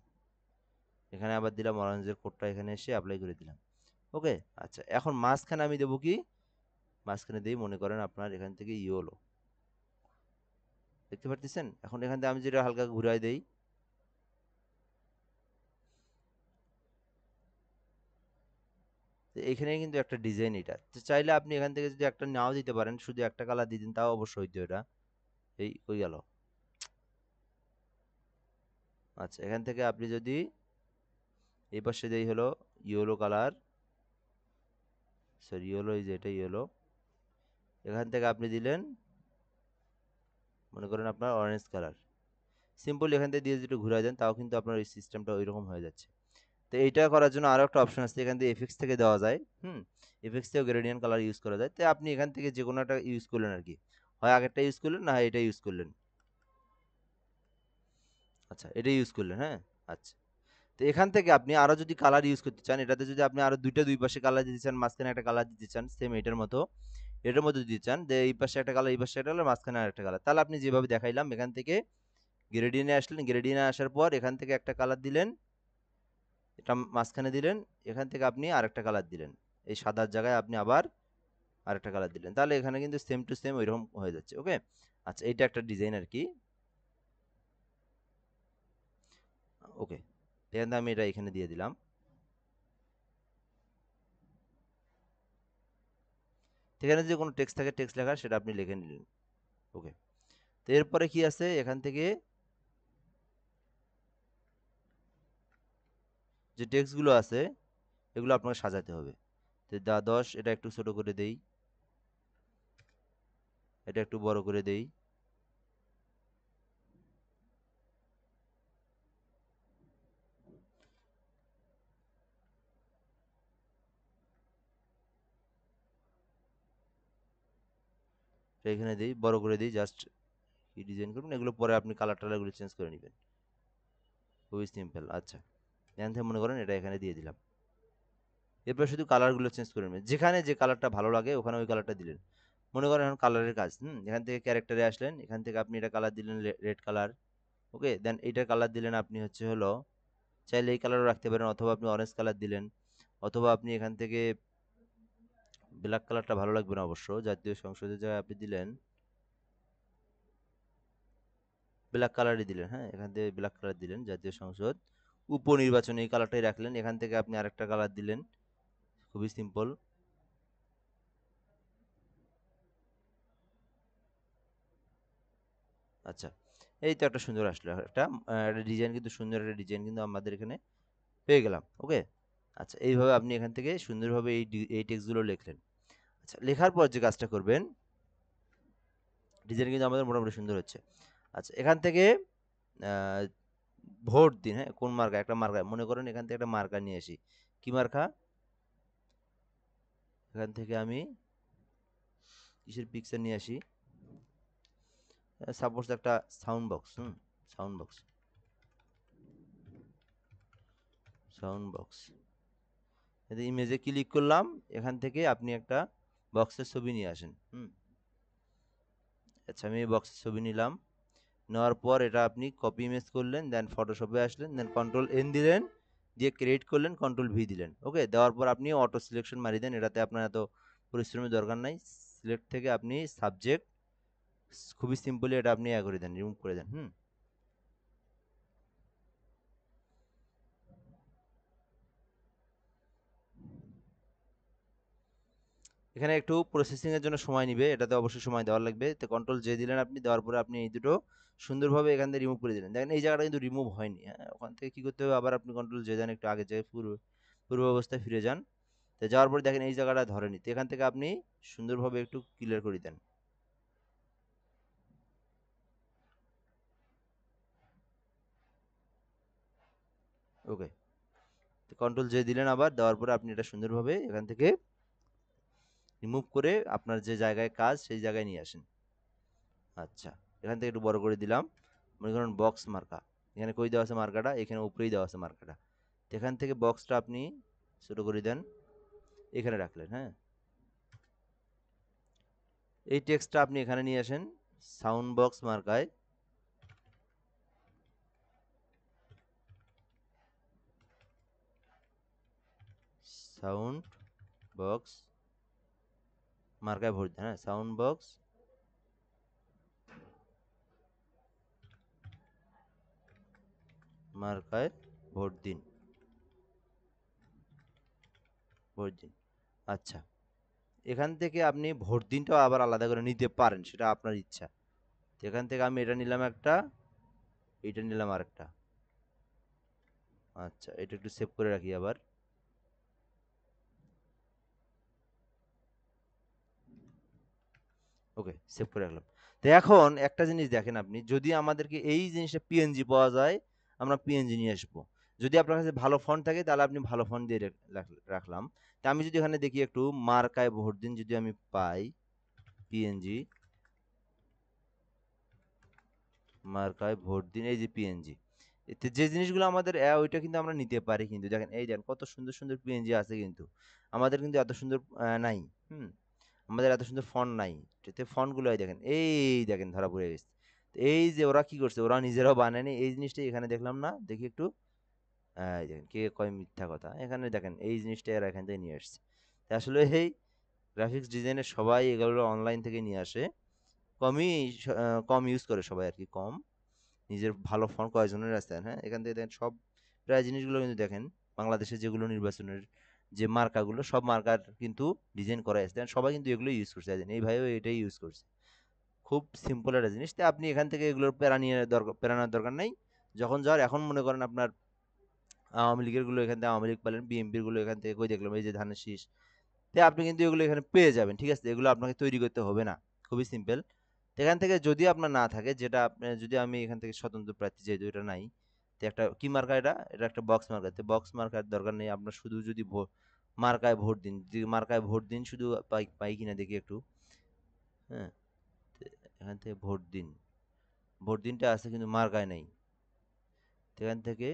এখানে আবার দিলাম অরেঞ্জের কোডটা, এখানে এসে অ্যাপ্লাই করে দিলাম। ওকে। আচ্ছা, এখন মাঝখানে আমি দেবো কি, মাঝখানে দিই মনে করেন আপনার এখান থেকে ইয়েলো, দেখতে পারতেছেন। এখন এখান থেকে আমি যেটা হালকা ঘুরাই দেই, তো এখানে কিন্তু একটা ডিজাইন, এটা তো চাইলে আপনি এখান থেকে যদি একটা নাও দিতে পারেন, শুধু একটা কালার দিয়ে দিন তাও অবশ্যই হইতো এটা। এই কই গেল। আচ্ছা, এখান থেকে আপনি যদি এই পাশে দেই হলো ইয়েলো কালার, সরি ইয়েলো, এই যে এটা ইয়েলো, এখান থেকে আপনি দিলেন মনে করেন আপনার অরেঞ্জ কালার, সিম্পল এখান থেকে দিয়ে যদি ঘুরাই দেন তাও কিন্তু আপনার এই সিস্টেমটা ওইরকম হয়ে যাচ্ছে। তো এইটা করার জন্য আরো একটা অপশন আছে, এখান থেকে এফএক্স থেকে দেওয়া যায়। এফএক্স থেকেও গ্রেডিয়েন্ট কালার ইউজ করা যায়, তো আপনি এখান থেকে যে কোনো একটা ইউজ করলেন আর কি, হয় আগেরটা ইউজ করলেন না হয় এটা ইউজ করলেন। আচ্ছা, এটা ইউজ করলেন, হ্যাঁ। আচ্ছা, তো এখান থেকে আপনি আরো যদি কালার ইউজ করতে চান, এটাতে যদি আপনি আরো দুই পাশে কালার দিতে চান, মাঝখানে একটা কালার দিতে চান, সেম এটার মতো, এটার মধ্যে দিতে চান যে এই পাশে একটা কালার, এই পাশে একটা কালার, মাঝখানে আরেকটা কালার, তাহলে আপনি যেভাবে দেখাইলাম এখান থেকে গ্রেডিয়েন্টে আসলেন, গ্রেডিয়েন্টে আসার পর এখান থেকে একটা কালার দিলেন, এটা মাঝখানে দিলেন, এখান থেকে আপনি আরেকটা কালার দিলেন, এই সাদার জায়গায় আপনি আবার আরেকটা কালার দিলেন, তাহলে এখানে কিন্তু সেম টু সেম ওইরকম হয়ে যাচ্ছে। ওকে। আচ্ছা, এইটা একটা ডিজাইন আর কি। ওকে, এখান থেকে আমি এটা এখানে দিয়ে দিলাম। এখানে যে কোনো টেক্সট থাকে, টেক্সট লেখা সেটা আপনি লিখে নিলেন। ওকে। তো এরপরে কি আছে, এখান থেকে যে টেক্সটগুলো আছে এগুলো আপনাকে সাজাতে হবে। তো 10 এটা একটু ছোট করে দেই, এটা একটু বড় করে দেই, এটা এখানে দিই, বড় করে দিই, জাস্ট কি ডিজাইন করবেন এগুলো পরে আপনি কালার টালারগুলো চেঞ্জ করে নেবেন, খুবই সিম্পল। আচ্ছা, এখান থেকে মনে করেন এটা এখানে দিয়ে দিলাম, এরপর শুধু কালারগুলো চেঞ্জ করে নেবেন, যেখানে যে কালারটা ভালো লাগে ওখানে ওই কালারটা দিলেন। মনে করেন এখন কালারের কাজ, এখান থেকে ক্যারেক্টারে আসলেন, এখান থেকে আপনি এটা কালার দিলেন রেড কালার। ওকে, দেন এইটার কালার দিলেন আপনি হচ্ছে হলো, চাইলে এই কালারও রাখতে পারেন, অথবা আপনি অরেঞ্জ কালার দিলেন, অথবা আপনি এখান থেকে ব্ল্যাক কালারটা ভালো লাগবে না অবশ্য, জাতীয় সংসদের জায়গায় আপনি দিলেন ব্ল্যাক কালারই দিলেন, হ্যাঁ এখান থেকে ব্ল্যাক কালার দিলেন, জাতীয় সংসদ উপনির্বাচন এই কালারটাই রাখলেন, এখান থেকে আপনি আরেকটা কালার দিলেন, খুবই সিম্পল। আচ্ছা, এই তো একটা সুন্দর আসলো, একটা ডিজাইন, কিন্তু সুন্দর একটা ডিজাইন কিন্তু আমাদের এখানে পেয়ে গেলাম। ওকে। আচ্ছা, এইভাবে আপনি এখান থেকে সুন্দরভাবে এই টেক্সটগুলো লিখলেন। আচ্ছা, লেখার পর যে কাজটা করবেন, ডিজাইন কিন্তু আমাদের মোটামুটি সুন্দর হচ্ছে। আচ্ছা, এখান থেকে আহ, ভোট দিন, হ্যাঁ কোন মার্কা, একটা মার্কা মনে করেন এখান থেকে একটা মার্কা নিয়ে আসি, কি মার্কা, এখান থেকে আমি কিসের পিকচার নিয়ে আসি, সাপোজ একটা sound box, sound box, sound box, ইমেজে ক্লিক করলাম, এখান থেকে আপনি একটা বক্সের ছবি নিয়ে আসেন। আচ্ছা, আমি এই বক্সের ছবি নিলাম, নেওয়ার পর এটা আপনি কপি ইমেজ করলেন, দেন ফটোশপে আসলেন, দেন কন্ট্রোল এন দিলেন, দিয়ে ক্রিয়েট করলেন, কন্ট্রোল ভি দিলেন। ওকে, দেওয়ার পর আপনি অটো সিলেকশন মারি দেন, এটাতে আপনার এত পরিশ্রমের দরকার নাই। সিলেক্ট থেকে আপনি সাবজেক্ট খুবই সিম্পলি এটা আপনি করে দেন, রিমুভ করে দেন। এখানে একটু প্রসেসিং এর জন্য সময় নিবে, এটাতে অবশ্যই সময় দেওয়া লাগবে। তো কন্ট্রোল জে দিলেন আপনি, দেওয়ার পরে আপনি এই দুটো সুন্দরভাবে এখান থেকে রিমুভ করে দিলেন। দেখেন এই জায়গাটা কিন্তু রিমুভ হয়নি। হ্যাঁ, ওখান থেকে কি করতে হবে, আবার আপনি কন্ট্রোল জে দেন, একটু আগে যে পূর্ব অবস্থায় ফিরে যান। তো যাওয়ার পরে দেখেন এই জায়গাটা ধরেনি, তো এখান থেকে আপনি সুন্দরভাবে একটু ক্লিয়ার করে দেন। ওকে, তো কন্ট্রোল জে দিলেন আবার, দেওয়ার পরে আপনি এটা সুন্দরভাবে এখান থেকে রিমুভ করে আপনার যে জায়গায় কাজ সেই জায়গায় নিয়ে আসেন। আচ্ছা, এখান থেকে একটু বড় করে দিলাম। মনে করেন বক্স মার্কা, এখানে কই দেওয়া আছে মার্কাটা, এখানে উপরেই দেওয়া আছে মার্কাটা। তো এখান থেকে বক্সটা আপনি ছোট করে দেন, এখানে রাখলেন। হ্যাঁ, এই টেক্সটটা আপনি এখানে নিয়ে আসেন, সাউন্ড বক্স মার্কায়। সাউন্ড বক্স মার্কায় ভরে দেন। হ্যাঁ, সাউন্ড বক্স মার্কায় ভোট দিন, ভোট দিন। আচ্ছা, এখান থেকে আপনি ভোট দিনটাও আবার আলাদা করে নিতে পারেন, সেটা আপনার ইচ্ছা। তো এখান থেকে আমি এটা নিলাম একটা, এটা নিলাম আরেকটা। আচ্ছা, এটা একটু সেভ করে রাখি আবার। ওকে, সেভ করে রাখলাম। তো এখন একটা জিনিস দেখেন, আপনি যদি আমাদেরকে এই জিনিসটা পিএনজি পাওয়া যায়, আমরা পিএনজি নিয়ে আসবো। যদি আপনার কাছে ভালো ফন্ট থাকে তাহলে আপনি ভালো ফন্ট দিয়ে রাখলাম। তা আমি যদি এখানে দেখি একটু মার্কায় ভোট দিন, যদি আমি পাই পিএনজি, মার্কায় ভোট দিন, এই যে পিএনজি, এতে যে জিনিসগুলো আমাদের ওইটা কিন্তু আমরা নিতে পারি। কিন্তু দেখেন এই দেখেন কত সুন্দর সুন্দর পিএনজি আছে, কিন্তু আমাদের কিন্তু এত সুন্দর নাই। হুম, আমাদের এত সুন্দর ফন্ট নাই। এতে ফন্ট গুলো দেখেন, এই দেখেন ধরা পড়ে গেছে। তো এই যে ওরা কি করছে, ওরা নিজেরাও বানায়নি, এই জিনিসটা এখানে দেখলাম না, দেখি একটু। এই দেখেন কে কয় মিথ্যা কথা, এখানে দেখেন এই জিনিসটা এরা এখান থেকে নিয়ে আসছে। তো আসলে এই গ্রাফিক্স ডিজাইনের সবাই এগুলো অনলাইন থেকে নিয়ে আসে। কমই কম ইউজ করে সবাই আর কি, কম। নিজের ভালো ফন্ট কয়েকজনের আছে। হ্যাঁ, এখান থেকে দেখেন সব প্রায় জিনিসগুলো কিন্তু দেখেন বাংলাদেশে যেগুলো নির্বাচনের যে মার্কাগুলো, সব মার্কার কিন্তু ডিজাইন করা আছে, দেখেন সবাই কিন্তু এগুলো ইউজ করছে। এই ভাইও এটাই ইউজ করছে। খুব সিম্পল একটা জিনিস। তো আপনি এখান থেকে এগুলোর প্যারানোর দরকার নাই। যখন যাওয়ার, এখন মনে করেন আপনার আওয়ামী লীগের গুলো এখান থেকে আওয়ামী লীগ পেলেন, বিএনপির গুলো এখান থেকে কই দেখলাম, এই যে ধানের শীষ। তো আপনি কিন্তু এগুলো এখানে পেয়ে যাবেন। ঠিক আছে, এগুলো আপনাকে তৈরি করতে হবে না, খুবই সিম্পল। এখান থেকে যদি আপনার না থাকে, যেটা আপনি, যদি আমি এখান থেকে স্বতন্ত্র প্রার্থী যেহেতু এটা নাই, তো একটা কি মার্কা, এটা এটা একটা বক্স মার্কা। তো বক্স মার্কার দরকার নেই আপনার, শুধু যদি মার্কায় ভোট দিন, যদি মার্কায় ভোট দিন শুধু পাই পাই কিনা দেখি একটু। হ্যাঁ, তো এখান থেকে ভোট দিন, ভোট দিনটা আছে কিন্তু মার্কায় নাই। তো এখান থেকে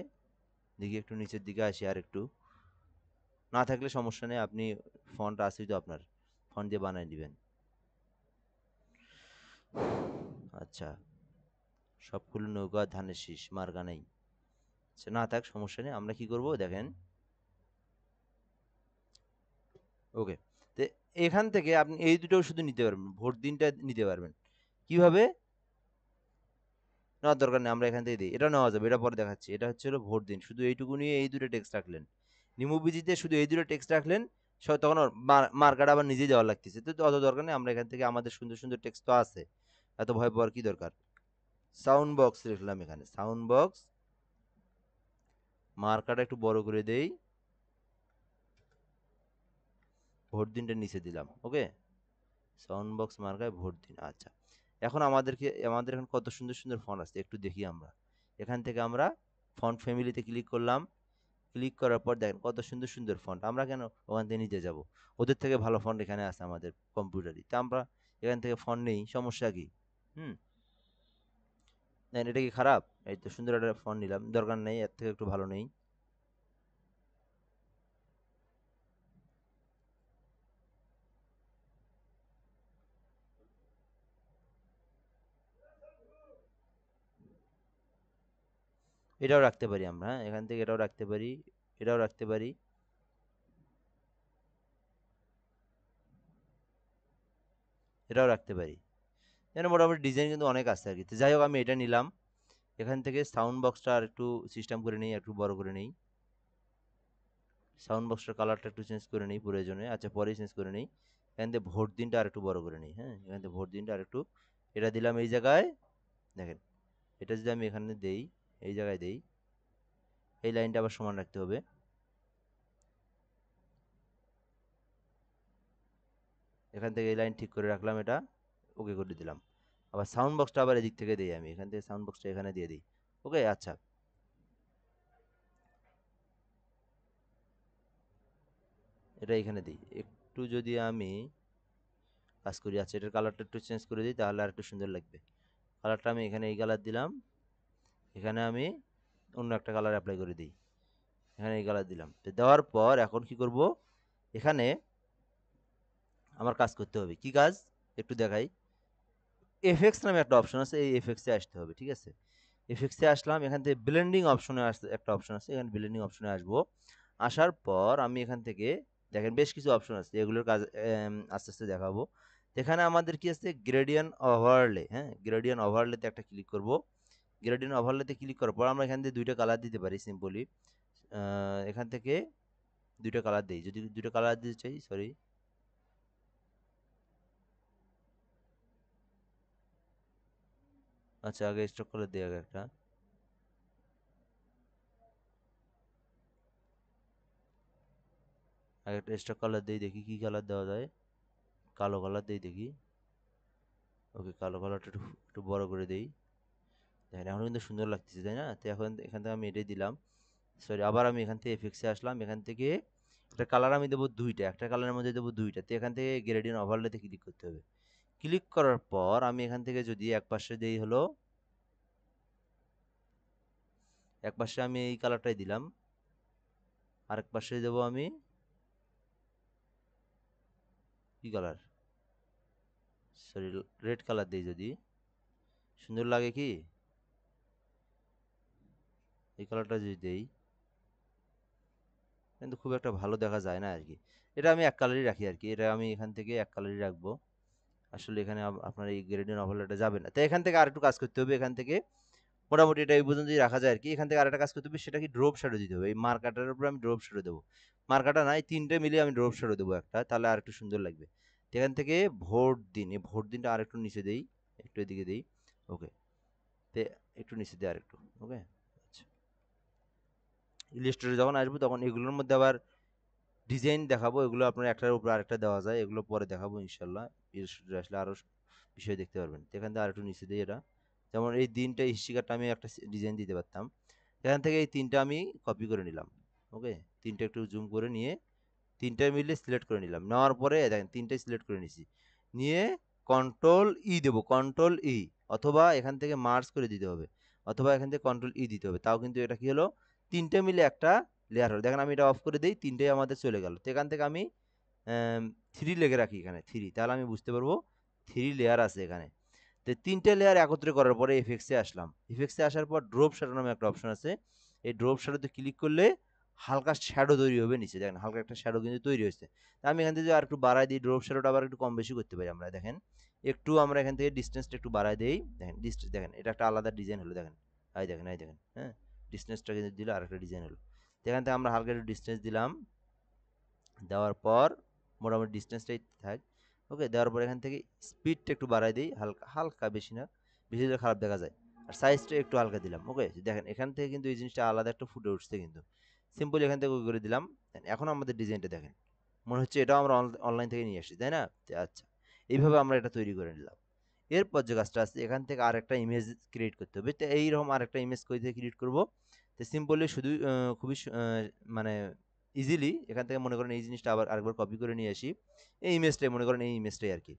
দেখি একটু নিচের দিকে আসি আর একটু। না থাকলে সমস্যা নেই, আপনি ফন্ট আছে তো আপনার, ফন্ট দিয়ে বানাই দিবেন। আচ্ছা, সবগুলো নৌকা ধানের শীষ মার্কা নেই। আচ্ছা, না থাক, সমস্যা নেই। আমরা কি করব দেখেন। ওকে, তো এখান থেকে আপনি এই দুটোও শুধু নিতে পারবেন, ভোট দিনটা নিতে পারবেন। কিভাবে নেওয়ার দরকার নেই, আমরা এখান থেকে দিই, এটা নেওয়া যাবে, এটা পরে দেখাচ্ছি। এটা হচ্ছে হলো ভোট দিন, শুধু এইটুকু নিয়ে এই দুটো টেক্সট রাখলেন। নিমুবিজিতে শুধু এই দুটো টেক্সট রাখলেন, তখন মার্কাটা আবার নিজেই দেওয়া লাগতেছে, তো অত দরকার নেই। আমরা এখান থেকে আমাদের সুন্দর সুন্দর টেক্সট তো আছে, এত ভয় পাওয়ার কি দরকার। সাউন্ড বক্স লিখলাম এখানে, সাউন্ড বক্স মার্কাটা একটু বড় করে দেই, ভোট দিনটা নিচে দিলাম। ওকে, সাউন্ড বক্স মার্কায় ভোট দিন। আচ্ছা, এখন আমাদের এখন কত সুন্দর সুন্দর ফন্ট আছে একটু দেখি আমরা। এখান থেকে আমরা ফন্ট ফ্যামিলিতে ক্লিক করলাম, ক্লিক করার পর দেখেন কত সুন্দর সুন্দর ফন্ট। আমরা কেন ওখান থেকে নিতে যাব, ওদের থেকে ভালো ফন্ট এখানে আছে আমাদের কম্পিউটারই। তা আমরা এখান থেকে ফন্ট নেই, সমস্যা কি? হুম, দেন এটা কি খারাপ? এই তো সুন্দর একটা ফন্ট নিলাম, দরকার নেই, এর থেকে একটু ভালো নেই। এটাও রাখতে পারি আমরা, হ্যাঁ এখান থেকে এটাও রাখতে পারি, এটাও রাখতে পারি, এটাও রাখতে পারি। এখানে মোটামুটি ডিজাইন কিন্তু অনেক আছে আর কি। তো যাই হোক আমি এটা নিলাম। এখান থেকে সাউন্ড বক্সটা আর একটু সিস্টেম করে নিই, একটু বড় করে নিই। সাউন্ড বক্সটার কালারটা একটু চেঞ্জ করে নিই প্রয়োজনে, আচ্ছা পরেই চেঞ্জ করে নিই। এখান থেকে ভোট দিনটা আর একটু বড় করে নিই, হ্যাঁ এখান থেকে ভোট দিনটা আর একটু, এটা দিলাম এই জায়গায়। দেখেন এটা যদি আমি এখানে দেই, এই জায়গায় দেই, এই লাইনটা আবার সমান রাখতে হবে। এখান থেকে এই লাইন ঠিক করে রাখলাম, এটা ওকে করে দিলাম। আবার সাউন্ড বক্সটা আবার এদিক থেকে দিই, আমি এখান থেকে সাউন্ড বক্সটা এখানে দিয়ে দিই। ওকে আচ্ছা, এটা এখানে দিই। একটু যদি আমি কাজ করি, আচ্ছা এটার কালারটা একটু চেঞ্জ করে দিই, তাহলে আর একটু সুন্দর লাগবে। কালারটা আমি এখানে এই কালার দিলাম, এখানে আমি অন্য একটা কালার অ্যাপ্লাই করে দিই, এখানে এই কালার দিলাম। তো দেওয়ার পর এখন কি করব, এখানে আমার কাজ করতে হবে। কি কাজ একটু দেখাই। এফএক্স নামে একটা অপশন আছে, এই এফএক্সে আসতে হবে, ঠিক আছে। এফএক্সে আসলাম, এখান থেকে ব্লেন্ডিং অপশনে আসতে একটা অপশন আছে, এখানে ব্লেন্ডিং অপশনে আসবো। আসার পর আমি এখান থেকে দেখেন বেশ কিছু অপশন আছে, এগুলোর কাজ আস্তে আস্তে দেখাবো। তো এখানে আমাদের কি আছে, গ্রেডিয়েন্ট ওভারলে, হ্যাঁ গ্রেডিয়েন্ট ওভারলেতে একটা ক্লিক করব। গ্রেডিয়েন্ট ওভারলেতে ক্লিক করার পর আমরা এখান থেকে দুইটা কালার দিতে পারি সিম্পলি। এখান থেকে দুইটা কালার দিই, যদি দুইটা কালার দিতে চাই, সরি। আচ্ছা আগে স্টক কালার দিই, আগে একটা, আগে একটা স্টক কালার দিই, দেখি কি কালার দেওয়া যায়। কালো কালার দিই দেখি। ওকে কালো কালারটা একটু একটু বড় করে দেই। দেখেন এখন কিন্তু সুন্দর লাগতেছে, তাই না? তো এখন এখান থেকে আমি এটাই দিলাম। সরি, আবার আমি এখান থেকে এফএক্সে আসলাম, এখান থেকে একটা কালার আমি দেবো দুইটা, একটা কালারের মধ্যে দেবো দুইটা। তো এখান থেকে গ্রেডিয়েন্ট ওভারলেতে ক্লিক করতে হবে। ক্লিক করার পর আমি এখান থেকে যদি এক পাশে দেই হলো, এক পাশে আমি এই কালারটাই দিলাম, আরেক পাশে দেবো আমি কি কালার, সরি রেড কালার দিই, যদি সুন্দর লাগে কি, এই কালারটা যদি দেই, কিন্তু খুব একটা ভালো দেখা যায় না আর কি। এটা আমি এক কালারই রাখি আর কি, এটা আমি এখান থেকে এক কালারই রাখবো। আসলে এখানে আপনার এই গ্রেডিয়েন্ট ওভারলেটা যাবে না, তো এখান থেকে আরেকটু কাজ করতে হবে। এখান থেকে মোটামুটি এটা এই পর্যন্তই রাখা যায় আর কি। এখান থেকে আরেকটা কাজ করতে হবে, সেটা কি ড্রপ শ্যাডো দিতে হবে। এই মার্কাটার উপর আমি ড্রপ শ্যাডো দেবো, মার্কাটা নাই, তিনটে মিলিয়ে আমি ড্রপ শ্যাডো দেবো একটা, তাহলে আর একটু সুন্দর লাগবে। তো এখান থেকে ভোট দিন, এই ভোট দিনটা আর একটু নিচে দেই, একটু এদিকে দেই। ওকে, তে একটু নিচে দিই আর একটু। ওকে আচ্ছা, ইলাস্ট্রেটরে যখন আসবো তখন এগুলোর মধ্যে আবার ডিজাইন দেখাবো, এগুলো আপনার একটার উপর আরেকটা দেওয়া যায়, এগুলো পরে দেখাবো ইনশাল্লাহ। ইলাস্ট্রেটরে আসলে আরো বিষয় দেখতে পারবেন। তো এখান থেকে আরেকটু নিচে দিই এটা, যেমন এই দিনটা স্টিকারটা আমি একটা ডিজাইন দিতে পারতাম। এখান থেকে এই তিনটা আমি কপি করে নিলাম। ওকে, তিনটা একটু জুম করে নিয়ে তিনটা মিলে সিলেক্ট করে নিলাম, নেওয়ার পরে দেখেন তিনটাই সিলেক্ট করে নিছি। নিয়ে কন্ট্রোল ই দেবো, কন্ট্রোল ই, অথবা এখান থেকে মার্জ করে দিতে হবে, অথবা এখান থেকে কন্ট্রোল ই দিতে হবে, তাও কিন্তু এটা কি হলো, তিনটে মিলে একটা লেয়ার হলো। দেখেন আমি এটা অফ করে দিই, তিনটেই আমাদের চলে গেল। তো এখান থেকে আমি থ্রি লেগে রাখি এখানে থ্রি, তাহলে আমি বুঝতে পারবো থ্রি লেয়ার আছে এখানে। তো তিনটে লেয়ার একত্রে করার পরে এফএক্সে আসলাম। এফএক্সে আসার পর ড্রপ শ্যাডো নামে একটা অপশন আছে, এই ড্রপ শ্যাডোতে ক্লিক করলে হালকা শ্যাডো তৈরি হবে নিচে, দেখেন হালকা একটা শ্যাডো কিন্তু তৈরি হয়েছে। তা আমি এখান থেকে আর একটু বাড়াই দিই, ড্রপ শ্যাডোটা আবার একটু কম বেশি করতে পারি আমরা, দেখেন একটু আমরা এখান থেকে ডিস্টেন্সটা একটু বাড়াই দেই। দেখেন ডিস্টেন্স, দেখেন এটা একটা আলাদা ডিজাইন হলো, দেখেন এই দেখেন, এই দেখেন, হ্যাঁ ডিস্টেন্সটা কিন্তু দিলে আর একটা ডিজাইন হলো। তো এখান থেকে আমরা হালকা একটু ডিস্টেন্স দিলাম, দেওয়ার পর মোটামুটি ডিস্টেন্সটাই থাক। ওকে, দেওয়ার পর এখান থেকে স্পিডটা একটু বাড়াই দিই, হালকা হালকা, বেশি না, বেশি দিলে খারাপ দেখা যায়। আর সাইজটা একটু হালকা দিলাম। ওকে, দেখেন এখান থেকে কিন্তু এই জিনিসটা আলাদা একটা ফুটে উঠছে কিন্তু, সিম্পল এখান থেকে ওই করে দিলাম। এখন আমাদের ডিজাইনটা দেখেন, মনে হচ্ছে এটাও আমরা অনলাইন থেকে নিয়ে আসি, তাই না? আচ্ছা, এইভাবে আমরা এটা তৈরি করে নিলাম। এরপর যে কাজটা আছে, এখান থেকে আরেকটা ইমেজ ক্রিয়েট করতে হবে। তো এইরকম আরেকটা ইমেজ কই থেকে ক্রিয়েট করব, তো সিম্পলি শুধু খুবই মানে ইজিলি এখান থেকে মনে করেন এই জিনিসটা আবার আরেকবার কপি করে নিয়ে আসি। এই ইমেজটাই মনে করেন, এই ইমেজটাই আর কি।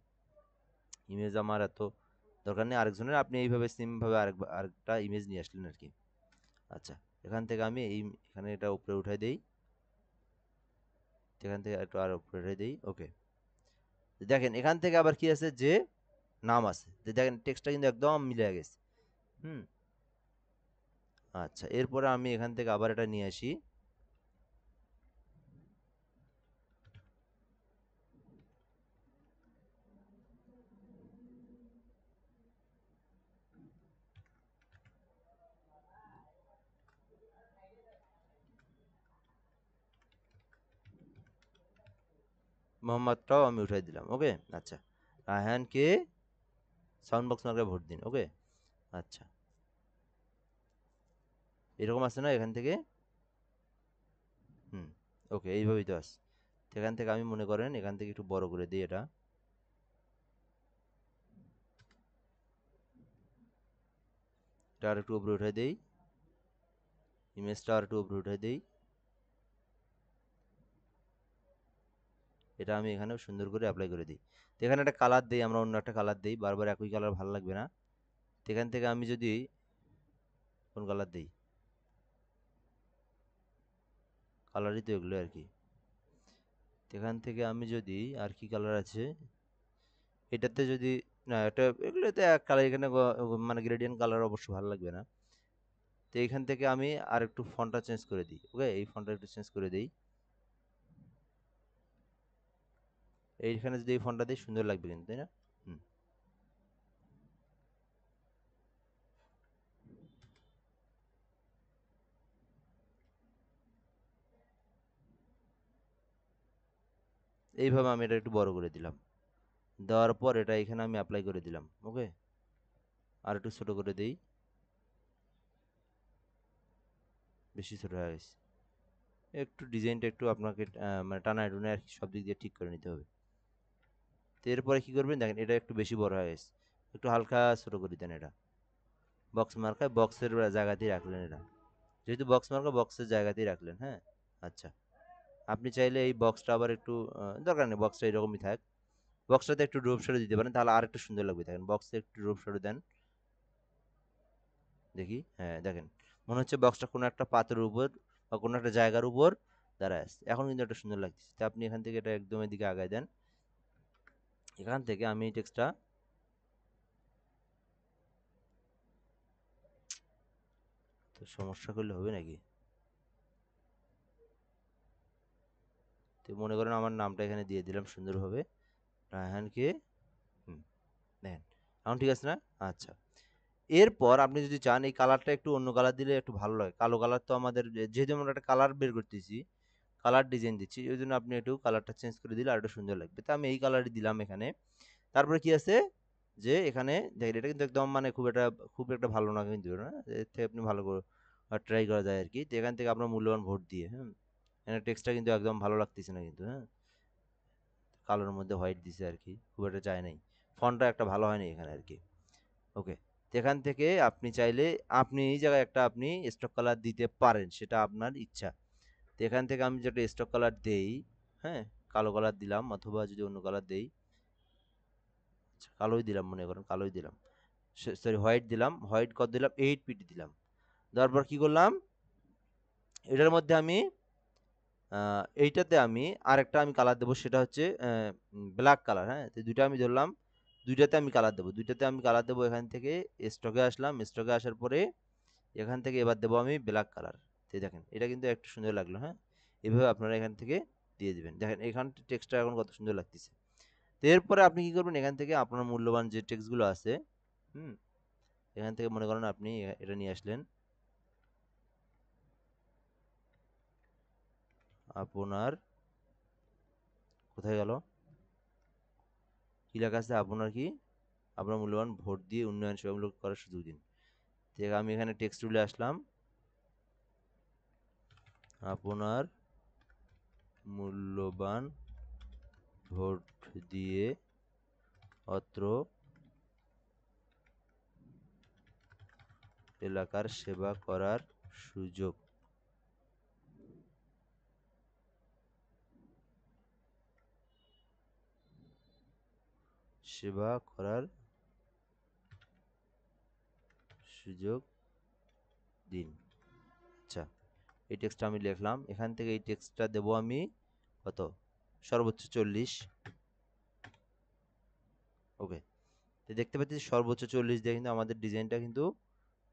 ইমেজ আমার এত দরকার নেই আরেকজনের, আপনি এইভাবে সেমভাবে আরেকটা ইমেজ নিয়ে আসলেন আর কি। আচ্ছা, এখান থেকে আমি এই এখানে এটা উপরে উঠাই দেই, এখান থেকে একটু আর উপরে উঠাই দেই। ওকে, দেখেন এখান থেকে আবার কি আছে, যে নাম আছে, যে দেখেন টেক্সটটা কিন্তু একদম মিলে গেছে। হুম, আচ্ছা, এরপরে আমি এখান থেকে আবার এটা নিয়ে আসি। মোহাম্মদটাও আমি উঠাই দিলাম। ওকে। আচ্ছা, রায়হানকে সাউন্ড বক্স মার্কায় ভোট দিন। ওকে। আচ্ছা, এরকম আছে না এখান থেকে? হুম। ওকে, এইভাবেই তো আছে। তো এখান থেকে আমি মনে করেন এখান থেকে একটু বড় করে দিই এটা। এটা আর একটু উপরে উঠাই দেই। ইমেজটা আর একটু উপরে উঠাই দেই। এটা আমি এখানেও সুন্দর করে অ্যাপ্লাই করে দিই। তো এখানে একটা কালার দেই, আমরা অন্য একটা কালার দেই, বারবার একই কালার ভালো লাগবে না। তো এখান থেকে আমি যদি কোন কালার দেই, কালারই তো এগুলো আর কি। তো এখান থেকে আমি যদি আর কি কালার আছে, এটাতে যদি, না এটা এগুলোতে এক কালার, এখানে মানে গ্রেডিয়েন্ট কালার অবশ্য ভালো লাগবে না। তো এখান থেকে আমি আর একটু ফন্টটা চেঞ্জ করে দিই। ওকে, এই ফন্টটা একটু চেঞ্জ করে দিই। এইখানে যদি এই ফন্টটা দিই সুন্দর লাগবে কিন্তু, তাই না? হুম। এইভাবে আমি এটা একটু বড় করে দিলাম। দেওয়ার পর এটা এখানে আমি অ্যাপ্লাই করে দিলাম। ওকে, আর একটু ছোট করে দেই। বেশি ছোট হয়ে গেছে। একটু ডিজাইনটা একটু আপনাকে মানে টানায় টুনায় আর কি সব দিক দিয়ে ঠিক করে নিতে হবে। তো এরপরে কি করবেন দেখেন, এটা একটু বেশি বড় হয়ে গেছে। একটু হালকা ছোট করে দেন এটা। বক্স মার্কায় বক্সের জায়গাতেই রাখলেন এটা। যেহেতু বক্স মার্কা বক্সের জায়গাতেই রাখলেন, হ্যাঁ। আচ্ছা, আপনি চাইলে এই বক্সটা আবার একটু দরকার নেই, বক্সটা এরকমই থাক। বক্সটাতে একটু ড্রপ শ্যাডো দিতে পারেন, তাহলে আর একটু সুন্দর লাগবে। দেখেন বক্সে একটু ড্রপ শ্যাডো দেন। দেখি, হ্যাঁ দেখেন, মনে হচ্ছে বক্সটা কোনো একটা পাথরের উপর বা কোনো একটা জায়গার উপর দাঁড়ায় আছে। এখন কিন্তু একটা সুন্দর লাগছে। তো আপনি এখান থেকে এটা একদম এদিকে আগায় দেন। এখান থেকে আমি এই টেক্সটটা, তো সমস্যা করলে হবে নাকি? তো মনে করেন আমার নামটা এখানে দিয়ে দিলাম সুন্দরভাবে, রায়হানকে। হুম, দেখেন এখন ঠিক আছে না? আচ্ছা, এরপর আপনি যদি চান এই কালারটা একটু অন্য কালার দিলে একটু ভালো লাগে। কালো কালার তো আমাদের যেহেতু আমরা একটা কালার বের করতেছি, কালার ডিজাইন দিচ্ছি, ওই জন্য আপনি একটু কালারটা চেঞ্জ করে দিলে আর একটু সুন্দর লাগবে। তো আমি এই কালারই দিলাম এখানে। তারপরে কি আছে, যে এখানে দেখেন এটা কিন্তু একদম মানে খুব একটা ভালো না কিন্তু, না এর থেকে আপনি ভালো করে ট্রাই করা যায় আর কি। তো এখান থেকে আপনার মূল্যবান ভোট দিয়ে, হ্যাঁ। এখানে টেক্সটটা কিন্তু একদম ভালো লাগতেছে না কিন্তু, হ্যাঁ। কালোর মধ্যে হোয়াইট দিছে আর কি, খুব একটা যায় নাই। ফন্টটা একটা ভালো হয়নি এখানে আর কি। ওকে। তো এখান থেকে আপনি চাইলে আপনি এই জায়গায় একটা আপনি স্টক কালার দিতে পারেন, সেটা আপনার ইচ্ছা। তো এখান থেকে আমি যেটা স্টক কালার দেই, হ্যাঁ, কালো কালার দিলাম অথবা যদি অন্য কালার দেই, আচ্ছা কালোই দিলাম, মনে করেন কালোই দিলাম, সরি হোয়াইট দিলাম। হোয়াইট কত দিলাম, 8 পিটি দিলাম। দেওয়ার পর কি করলাম, এটার মধ্যে আমি এইটাতে আমি আরেকটা আমি কালার দেবো, সেটা হচ্ছে ব্ল্যাক কালার। হ্যাঁ, তো দুইটা আমি ধরলাম, দুইটাতে আমি কালার দেবো, দুইটাতে আমি কালার দেবো। এখান থেকে স্টকে আসলাম, স্টকে আসার পরে এখান থেকে এবার দেবো আমি ব্ল্যাক কালার। তো দেখেন এটা কিন্তু একটু সুন্দর লাগলো, হ্যাঁ। এভাবে আপনারা এখান থেকে দিয়ে দিবেন। দেখেন এখান টেক্সটটা এখন কত সুন্দর লাগতেছে। তো এরপরে আপনি কি করবেন, এখান থেকে আপনার মূল্যবান যে টেক্সটগুলো আছে, হুম, এখান থেকে মনে করেন আপনি এটা নিয়ে আসলেন। আপনার কোথায় গেল, কি লেখা আছে, আপনার কি, আপনার মূল্যবান ভোট দিয়ে উন্নয়ন সেবামূলক করার সুযোগ দিন। ঠিক আমি এখানে টেক্সট টুলে আসলাম। আপনার মূল্যবান ভোট দিয়ে অত্র এলাকার সেবা করার সুযোগ, সেবা করার সুযোগ দিন। আচ্ছা, এই টেক্সটটা আমি লিখলাম। এখান থেকে এই টেক্সটটা দেবো আমি কত, সর্বোচ্চ 40। ওকে। তো দেখতে পাচ্ছি সর্বোচ্চ 40 দিয়ে কিন্তু আমাদের ডিজাইনটা কিন্তু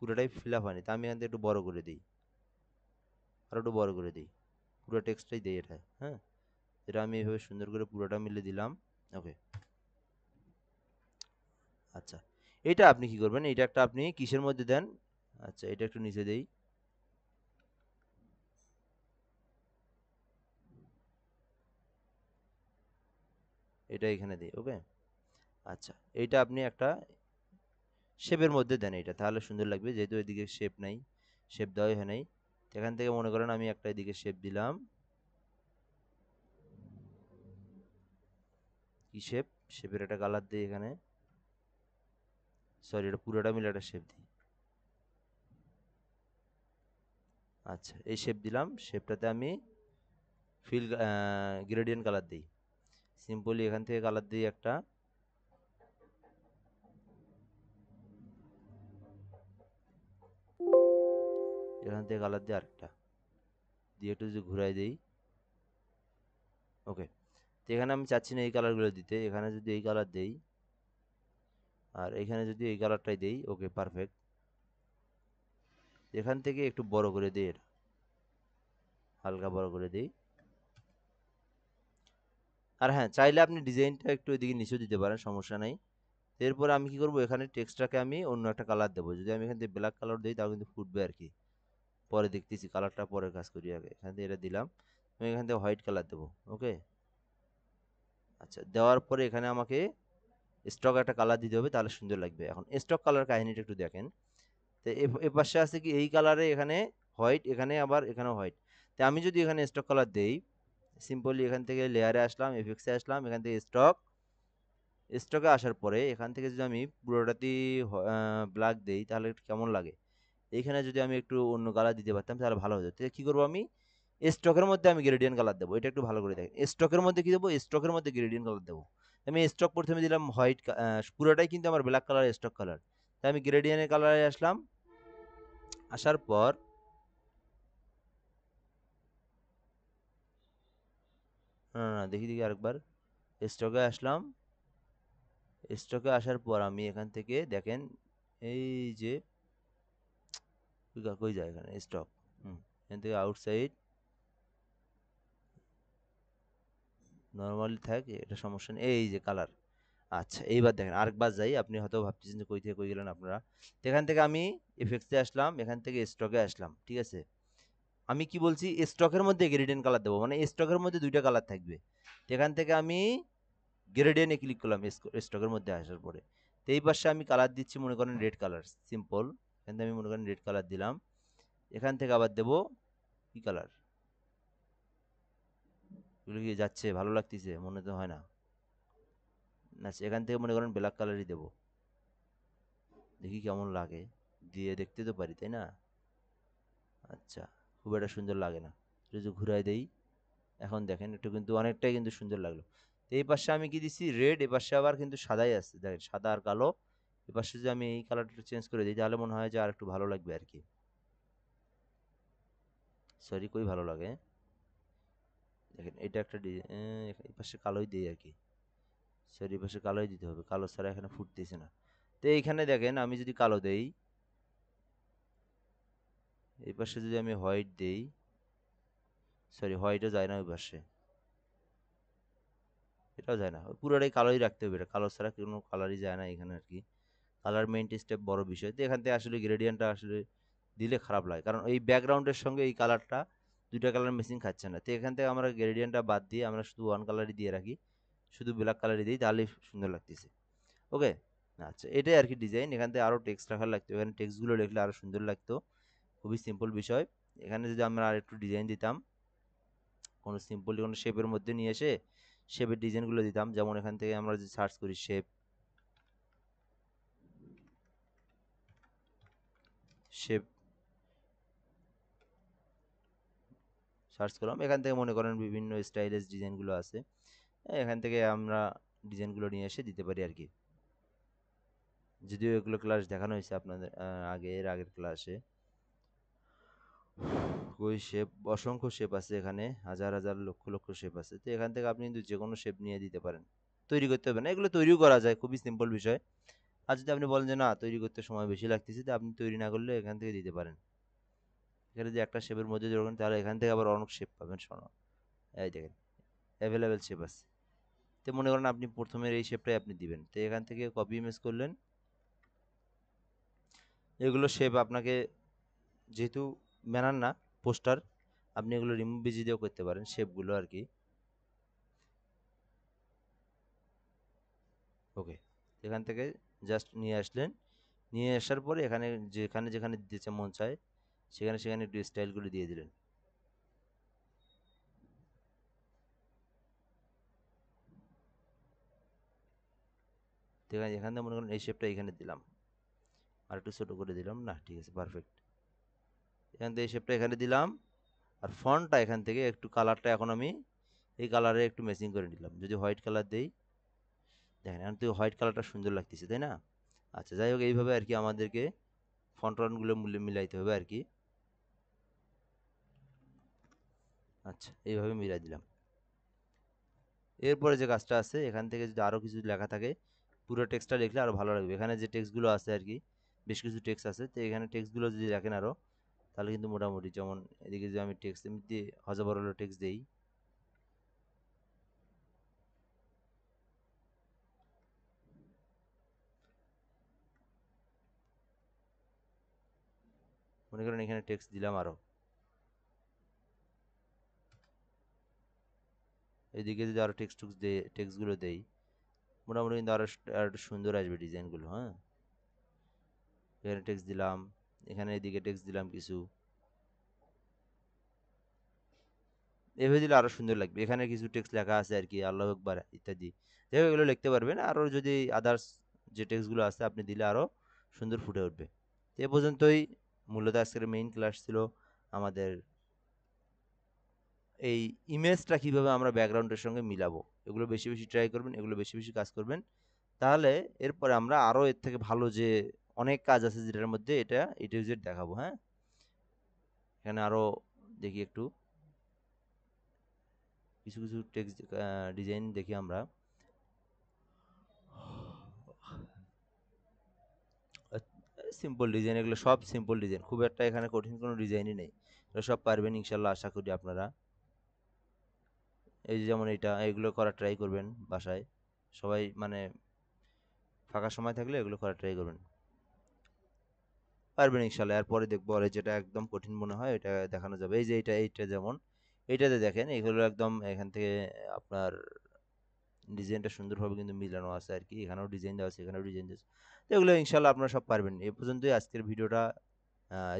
পুরোটাই ফিল আপ হয়নি, তা আমি এখান থেকে একটু বড় করে দিই, আর একটু বড় করে দিই, পুরো টেক্সটটাই দিই এটা। হ্যাঁ, এটা আমি এইভাবে সুন্দর করে পুরোটা মিলে দিলাম। ওকে। আচ্ছা, এটা আপনি কি করবেন, এটা একটা আপনি কিসের মধ্যে দেন, আচ্ছা এটা একটু নিচে দেই, এটা এখানে দিই। ওকে। আচ্ছা, এইটা আপনি একটা শেপের মধ্যে দেন, এটা তাহলে সুন্দর লাগবে, যেহেতু এদিকে শেপ নাই, শেপ দেওয়াই হয় নাই। তো এখান থেকে মনে করেন আমি একটা এদিকে শেপ দিলাম, কি শেপ, শেপের একটা কালার দিই এখানে, সরি এটা পুরোটা মিলে একটা শেপ দিই। আচ্ছা, এই শেপ দিলাম, শেপটাতে আমি ফিল গ্রেডিয়েন্ট কালার দিই, সিম্পলি এখান থেকে কালার দিই একটা, এখান থেকে কালার দিই আরেকটা, দিয়ে একটু যদি ঘুরাই দিই। ওকে। তো এখানে আমি চাচ্ছি না এই কালারগুলো দিতে, এখানে যদি এই কালার দেই, আর এখানে যদি এই কালারটাই দেই, ওকে পারফেক্ট। এখান থেকে একটু বড় করে দিই, এটা হালকা বড় করে দিই। আর হ্যাঁ, চাইলে আপনি ডিজাইনটা একটু এদিকে নিচেও দিতে পারেন, সমস্যা নাই। এরপর আমি কি করব, এখানে টেক্সটটাকে আমি অন্য একটা কালার দেবো, যদি আমি এখান থেকে ব্ল্যাক কালার দিই তাও কিন্তু ফুটবে আর কি, পরে দেখতেছি, কালারটা পরে কাজ করি, আগে এখান থেকে এটা দিলাম, আমি এখান থেকে হোয়াইট কালার দেবো। ওকে। আচ্ছা, দেওয়ার পরে এখানে আমাকে স্টক একটা কালার দিতে হবে, তাহলে সুন্দর লাগবে। এখন স্টক কালার কাহিনীটা একটু দেখেন, তো এ পাশে আছে কি এই কালারে, এখানে হোয়াইট, এখানে আবার এখানে হোয়াইট। তো আমি যদি এখানে স্টক কালার দেই, সিম্পলি এখান থেকে লেয়ারে আসলাম, এফেক্টসে আসলাম, এখান থেকে স্টক, স্টকে আসার পরে এখান থেকে যদি আমি পুরোটাতেই ব্ল্যাক দেই তাহলে একটু কেমন লাগে, এইখানে যদি আমি একটু অন্য কালার দিতে পারতাম তাহলে ভালো হতো। তো কি করবো আমি, স্টকের মধ্যে আমি গ্রেডিয়েন্ট কালার দেবো, এটা একটু ভালো করে দেখেন, স্টকের মধ্যে কি দেবো, স্টকের মধ্যে গ্রেডিয়েন্ট কালার দেবো। আমি স্টক প্রথমে দিলাম হোয়াইট, পুরোটাই কিন্তু আমার ব্ল্যাক কালার স্টক কালার, তাই আমি গ্রেডিয়েন্টের কালারে আসলাম, আসার পর না না না, দেখি দেখি আরেকবার, স্টকে আসলাম, স্টকে আসার পর আমি এখান থেকে দেখেন, এই যে কই যায় এখানে স্টক, হুম, এখান থেকে আউটসাইড নর্মালি থাকে, এটা সমস্যা নেই, এই যে কালার। আচ্ছা, এইবার দেখেন আরেকবার যাই, আপনি হয়তো ভাবতেছেন যে কই থেকে কই গেলেন আপনারা। তো এখান থেকে আমি এফেক্টসে আসলাম, এখান থেকে স্টকে আসলাম, ঠিক আছে। আমি কি বলছি, স্টকের মধ্যে গ্রেডিয়েন্ট কালার দেবো, মানে স্টকের মধ্যে দুইটা কালার থাকবে। তো এখান থেকে আমি গ্রেডিয়েন্টে ক্লিক করলাম স্টকের মধ্যে আসার পরে। তো এই পাশে আমি কালার দিচ্ছি মনে করেন রেড কালার, সিম্পল, এখান থেকে আমি মনে করেন রেড কালার দিলাম, এখান থেকে আবার দেবো কি কালার, এগুলো কি যাচ্ছে, ভালো লাগতেছে মনে তো হয় না, না এখান থেকে মনে করেন ব্ল্যাক কালারই দেবো, দেখি কেমন লাগে, দিয়ে দেখতে তো পারি তাই না। আচ্ছা, খুব একটা সুন্দর লাগে না, যদি ঘুরাই দেই, এখন দেখেন একটু কিন্তু অনেকটাই কিন্তু সুন্দর লাগলো। তো এই পাশে আমি কি দিচ্ছি রেড, এ পাশে আবার কিন্তু সাদাই আছে, দেখেন সাদা আর কালো, এ পাশে যদি আমি এই কালারটা চেঞ্জ করে দিই তাহলে মনে হয় যে আর একটু ভালো লাগবে আর কি, সরি কই ভালো লাগে, দেখেন এটা একটা এই পাশে কালোই দিই আর কি, সরি এই পাশে কালোই দিতে হবে, কালো ছাড়া এখানে ফুটতেছে না। তো এইখানে দেখেন আমি যদি কালো দেই, এই পাশে যদি আমি হোয়াইট দেই, সরি হোয়াইটও যায় না ওই পাশে, এটাও যায় না, পুরোটাই কালোই রাখতে হবে, এটা কালো ছাড়া কোনো কালারই যায় না এখানে আর কি, কালার মেইন স্টেপ বড় বিষয়। তো এখান থেকে আসলে গ্রেডিয়েন্টটা আসলে দিলে খারাপ লাগে, কারণ এই ব্যাকগ্রাউন্ডের সঙ্গে এই কালারটা দুইটা কালার মিসিং খাচ্ছে না। তো এখান থেকে আমরা গ্রেডিয়েন্টটা বাদ দিয়ে আমরা শুধু ওয়ান কালারই দিয়ে রাখি, শুধু ব্ল্যাক কালারই দিই, তাহলেই সুন্দর লাগতেছে। ওকে। আচ্ছা, এটাই আর কি ডিজাইন, এখান থেকে আরও টেক্সট রাখার লাগতো, এখানে টেক্সটগুলো লিখলে আরও সুন্দর লাগতো, খুবই সিম্পল বিষয়। এখানে যদি আমরা আর একটু ডিজাইন দিতাম, কোনো সিম্পল কোনো শেপের মধ্যে নিয়ে এসে শেপের ডিজাইনগুলো দিতাম, যেমন এখান থেকে আমরা যদি সার্চ করি শেপ, শেপ সার্চ করলাম, এখান থেকে মনে করেন বিভিন্ন স্টাইলিশ ডিজাইনগুলো আছে, এখান থেকে আমরা ডিজাইনগুলো নিয়ে এসে দিতে পারি আর কি। যদিও এগুলো ক্লাস দেখানো হয়েছে আপনাদের আগের ক্লাসে, ওই শেপ অসংখ্য শেপ আছে এখানে, হাজার হাজার লক্ষ লক্ষ শেপ আছে। তো এখান থেকে আপনি কিন্তু যে কোনো শেপ নিয়ে দিতে পারেন, তৈরি করতে হবে না, এগুলো তৈরিও করা যায়, খুবই সিম্পল বিষয়। আর যদি আপনি বলেন যে না তৈরি করতে সময় বেশি লাগতেছে, তো আপনি তৈরি না করলে এখান থেকে দিতে পারেন। এখানে যে একটা শেপের মধ্যে ধরবেন, তাহলে এখান থেকে আবার অনেক শেপ পাবেন। শোনো, এই দেখেন অ্যাভেলেবেল শেপ আছে। তো মনে করেন আপনি প্রথমে এই শেপটাই আপনি দিবেন, তো এখান থেকে কপি ইমেজ করলেন। এগুলো শেপ আপনাকে যেহেতু ব্যানার না, পোস্টার, আপনি এগুলো রিমুভ বিজি দিয়েও করতে পারেন শেপগুলো আর কি। ওকে, এখান থেকে জাস্ট নিয়ে আসলেন। নিয়ে আসার পরে এখানে যেখানে যেখানে দিতে মন চায় সেখানে সেখানে একটু স্টাইলগুলো দিয়ে দিলেন। তো এখানে এখান থেকে মনে করেন এই শেপটা এখানে দিলাম, আর একটু ছোটো করে দিলাম, না ঠিক আছে পারফেক্ট। এখান থেকে এই শেপটা এখানে দিলাম, আর ফন্টটা এখান থেকে একটু কালারটা এখন আমি এই কালারে একটু ম্যাচিং করে নিলাম। যদি হোয়াইট কালার দেই, দেখেন এখন তো হোয়াইট কালারটা সুন্দর লাগতেছে, তাই না? আচ্ছা, যাই হোক, এইভাবে আর কি আমাদেরকে ফন্টগুলো মিলাইতে হবে আর কি। আচ্ছা, এইভাবে মিলাই দিলাম। এরপরে যে কাজটা আছে, এখান থেকে যদি আরও কিছু লেখা থাকে, পুরো টেক্সটটা লিখলে আরও ভালো লাগবে। এখানে যে টেক্সটগুলো আছে আর কি, বেশ কিছু টেক্সট আছে, তো এখানে টেক্সটগুলো যদি রাখেন আরও, তাহলে কিন্তু মোটামুটি, যেমন এদিকে যদি আমি টেক্সট এমনিতে হজবরল টেক্সট দেই, মনে করেন এখানে টেক্সট দিলাম আরও, এদিকে যদি আরও টেক্সটগুলো দেই, মোটামুটি কিন্তু আরও একটু সুন্দর আসবে ডিজাইনগুলো। হ্যাঁ, এখানে টেক্সট দিলাম, এখানে এদিকে টেক্সট দিলাম কিছু, এভাবে দিলে আরো সুন্দর লাগবে। এখানে কিছু টেক্সট লেখা আছে আর কি, আল্লাহ আকবার ইত্যাদি, যাই হোক এগুলো লিখতে পারবেন। আরও যদি আদার্স যে টেক্সটগুলো আছে আপনি দিলে আরও সুন্দর ফুটে উঠবে। তো এ পর্যন্তই মূলত আজকের মেইন ক্লাস ছিল আমাদের এই ইমেজটা কিভাবে আমরা ব্যাকগ্রাউন্ডের সঙ্গে মিলাবো। এগুলো বেশি বেশি ট্রাই করবেন, এগুলো বেশি বেশি কাজ করবেন, তাহলে এরপরে আমরা আরও এর থেকে ভালো যে অনেক কাজ আছে যেটার মধ্যে এটা A to Z দেখাবো। হ্যাঁ, এখানে আরও দেখি একটু কিছু কিছু টেক্সট ডিজাইন দেখি আমরা। সিম্পল ডিজাইন, এগুলো সব সিম্পল ডিজাইন, খুব একটা এখানে কঠিন কোনো ডিজাইনই নেই। এগুলো সব পারবেন ইনশাল্লাহ, আশা করি আপনারা। এই যে যেমন এটা, এগুলো করার ট্রাই করবেন বাসায় সবাই, মানে ফাঁকা সময় থাকলে এগুলো করার ট্রাই করবেন, পারবেন ইনশাল্লাহ। এরপরে দেখবো আর যেটা একদম কঠিন মনে হয় এটা দেখানো যাবে। এই যে এইটা যেমন, এইটাতে দেখেন এগুলো একদম এখান থেকে আপনার ডিজাইনটা সুন্দরভাবে কিন্তু মিলানো আছে আর কি। এখানেও ডিজাইন দেওয়া আছে, এখানেও ডিজাইন দেওয়া আছে। তো এগুলো ইনশাল্লাহ আপনারা সব পারবেন। এ পর্যন্তই আজকের ভিডিওটা।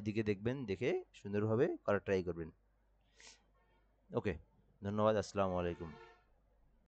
এদিকে দেখবেন, দেখে সুন্দরভাবে করার ট্রাই করবেন। ওকে, ধন্যবাদ। আসসালামু আলাইকুম।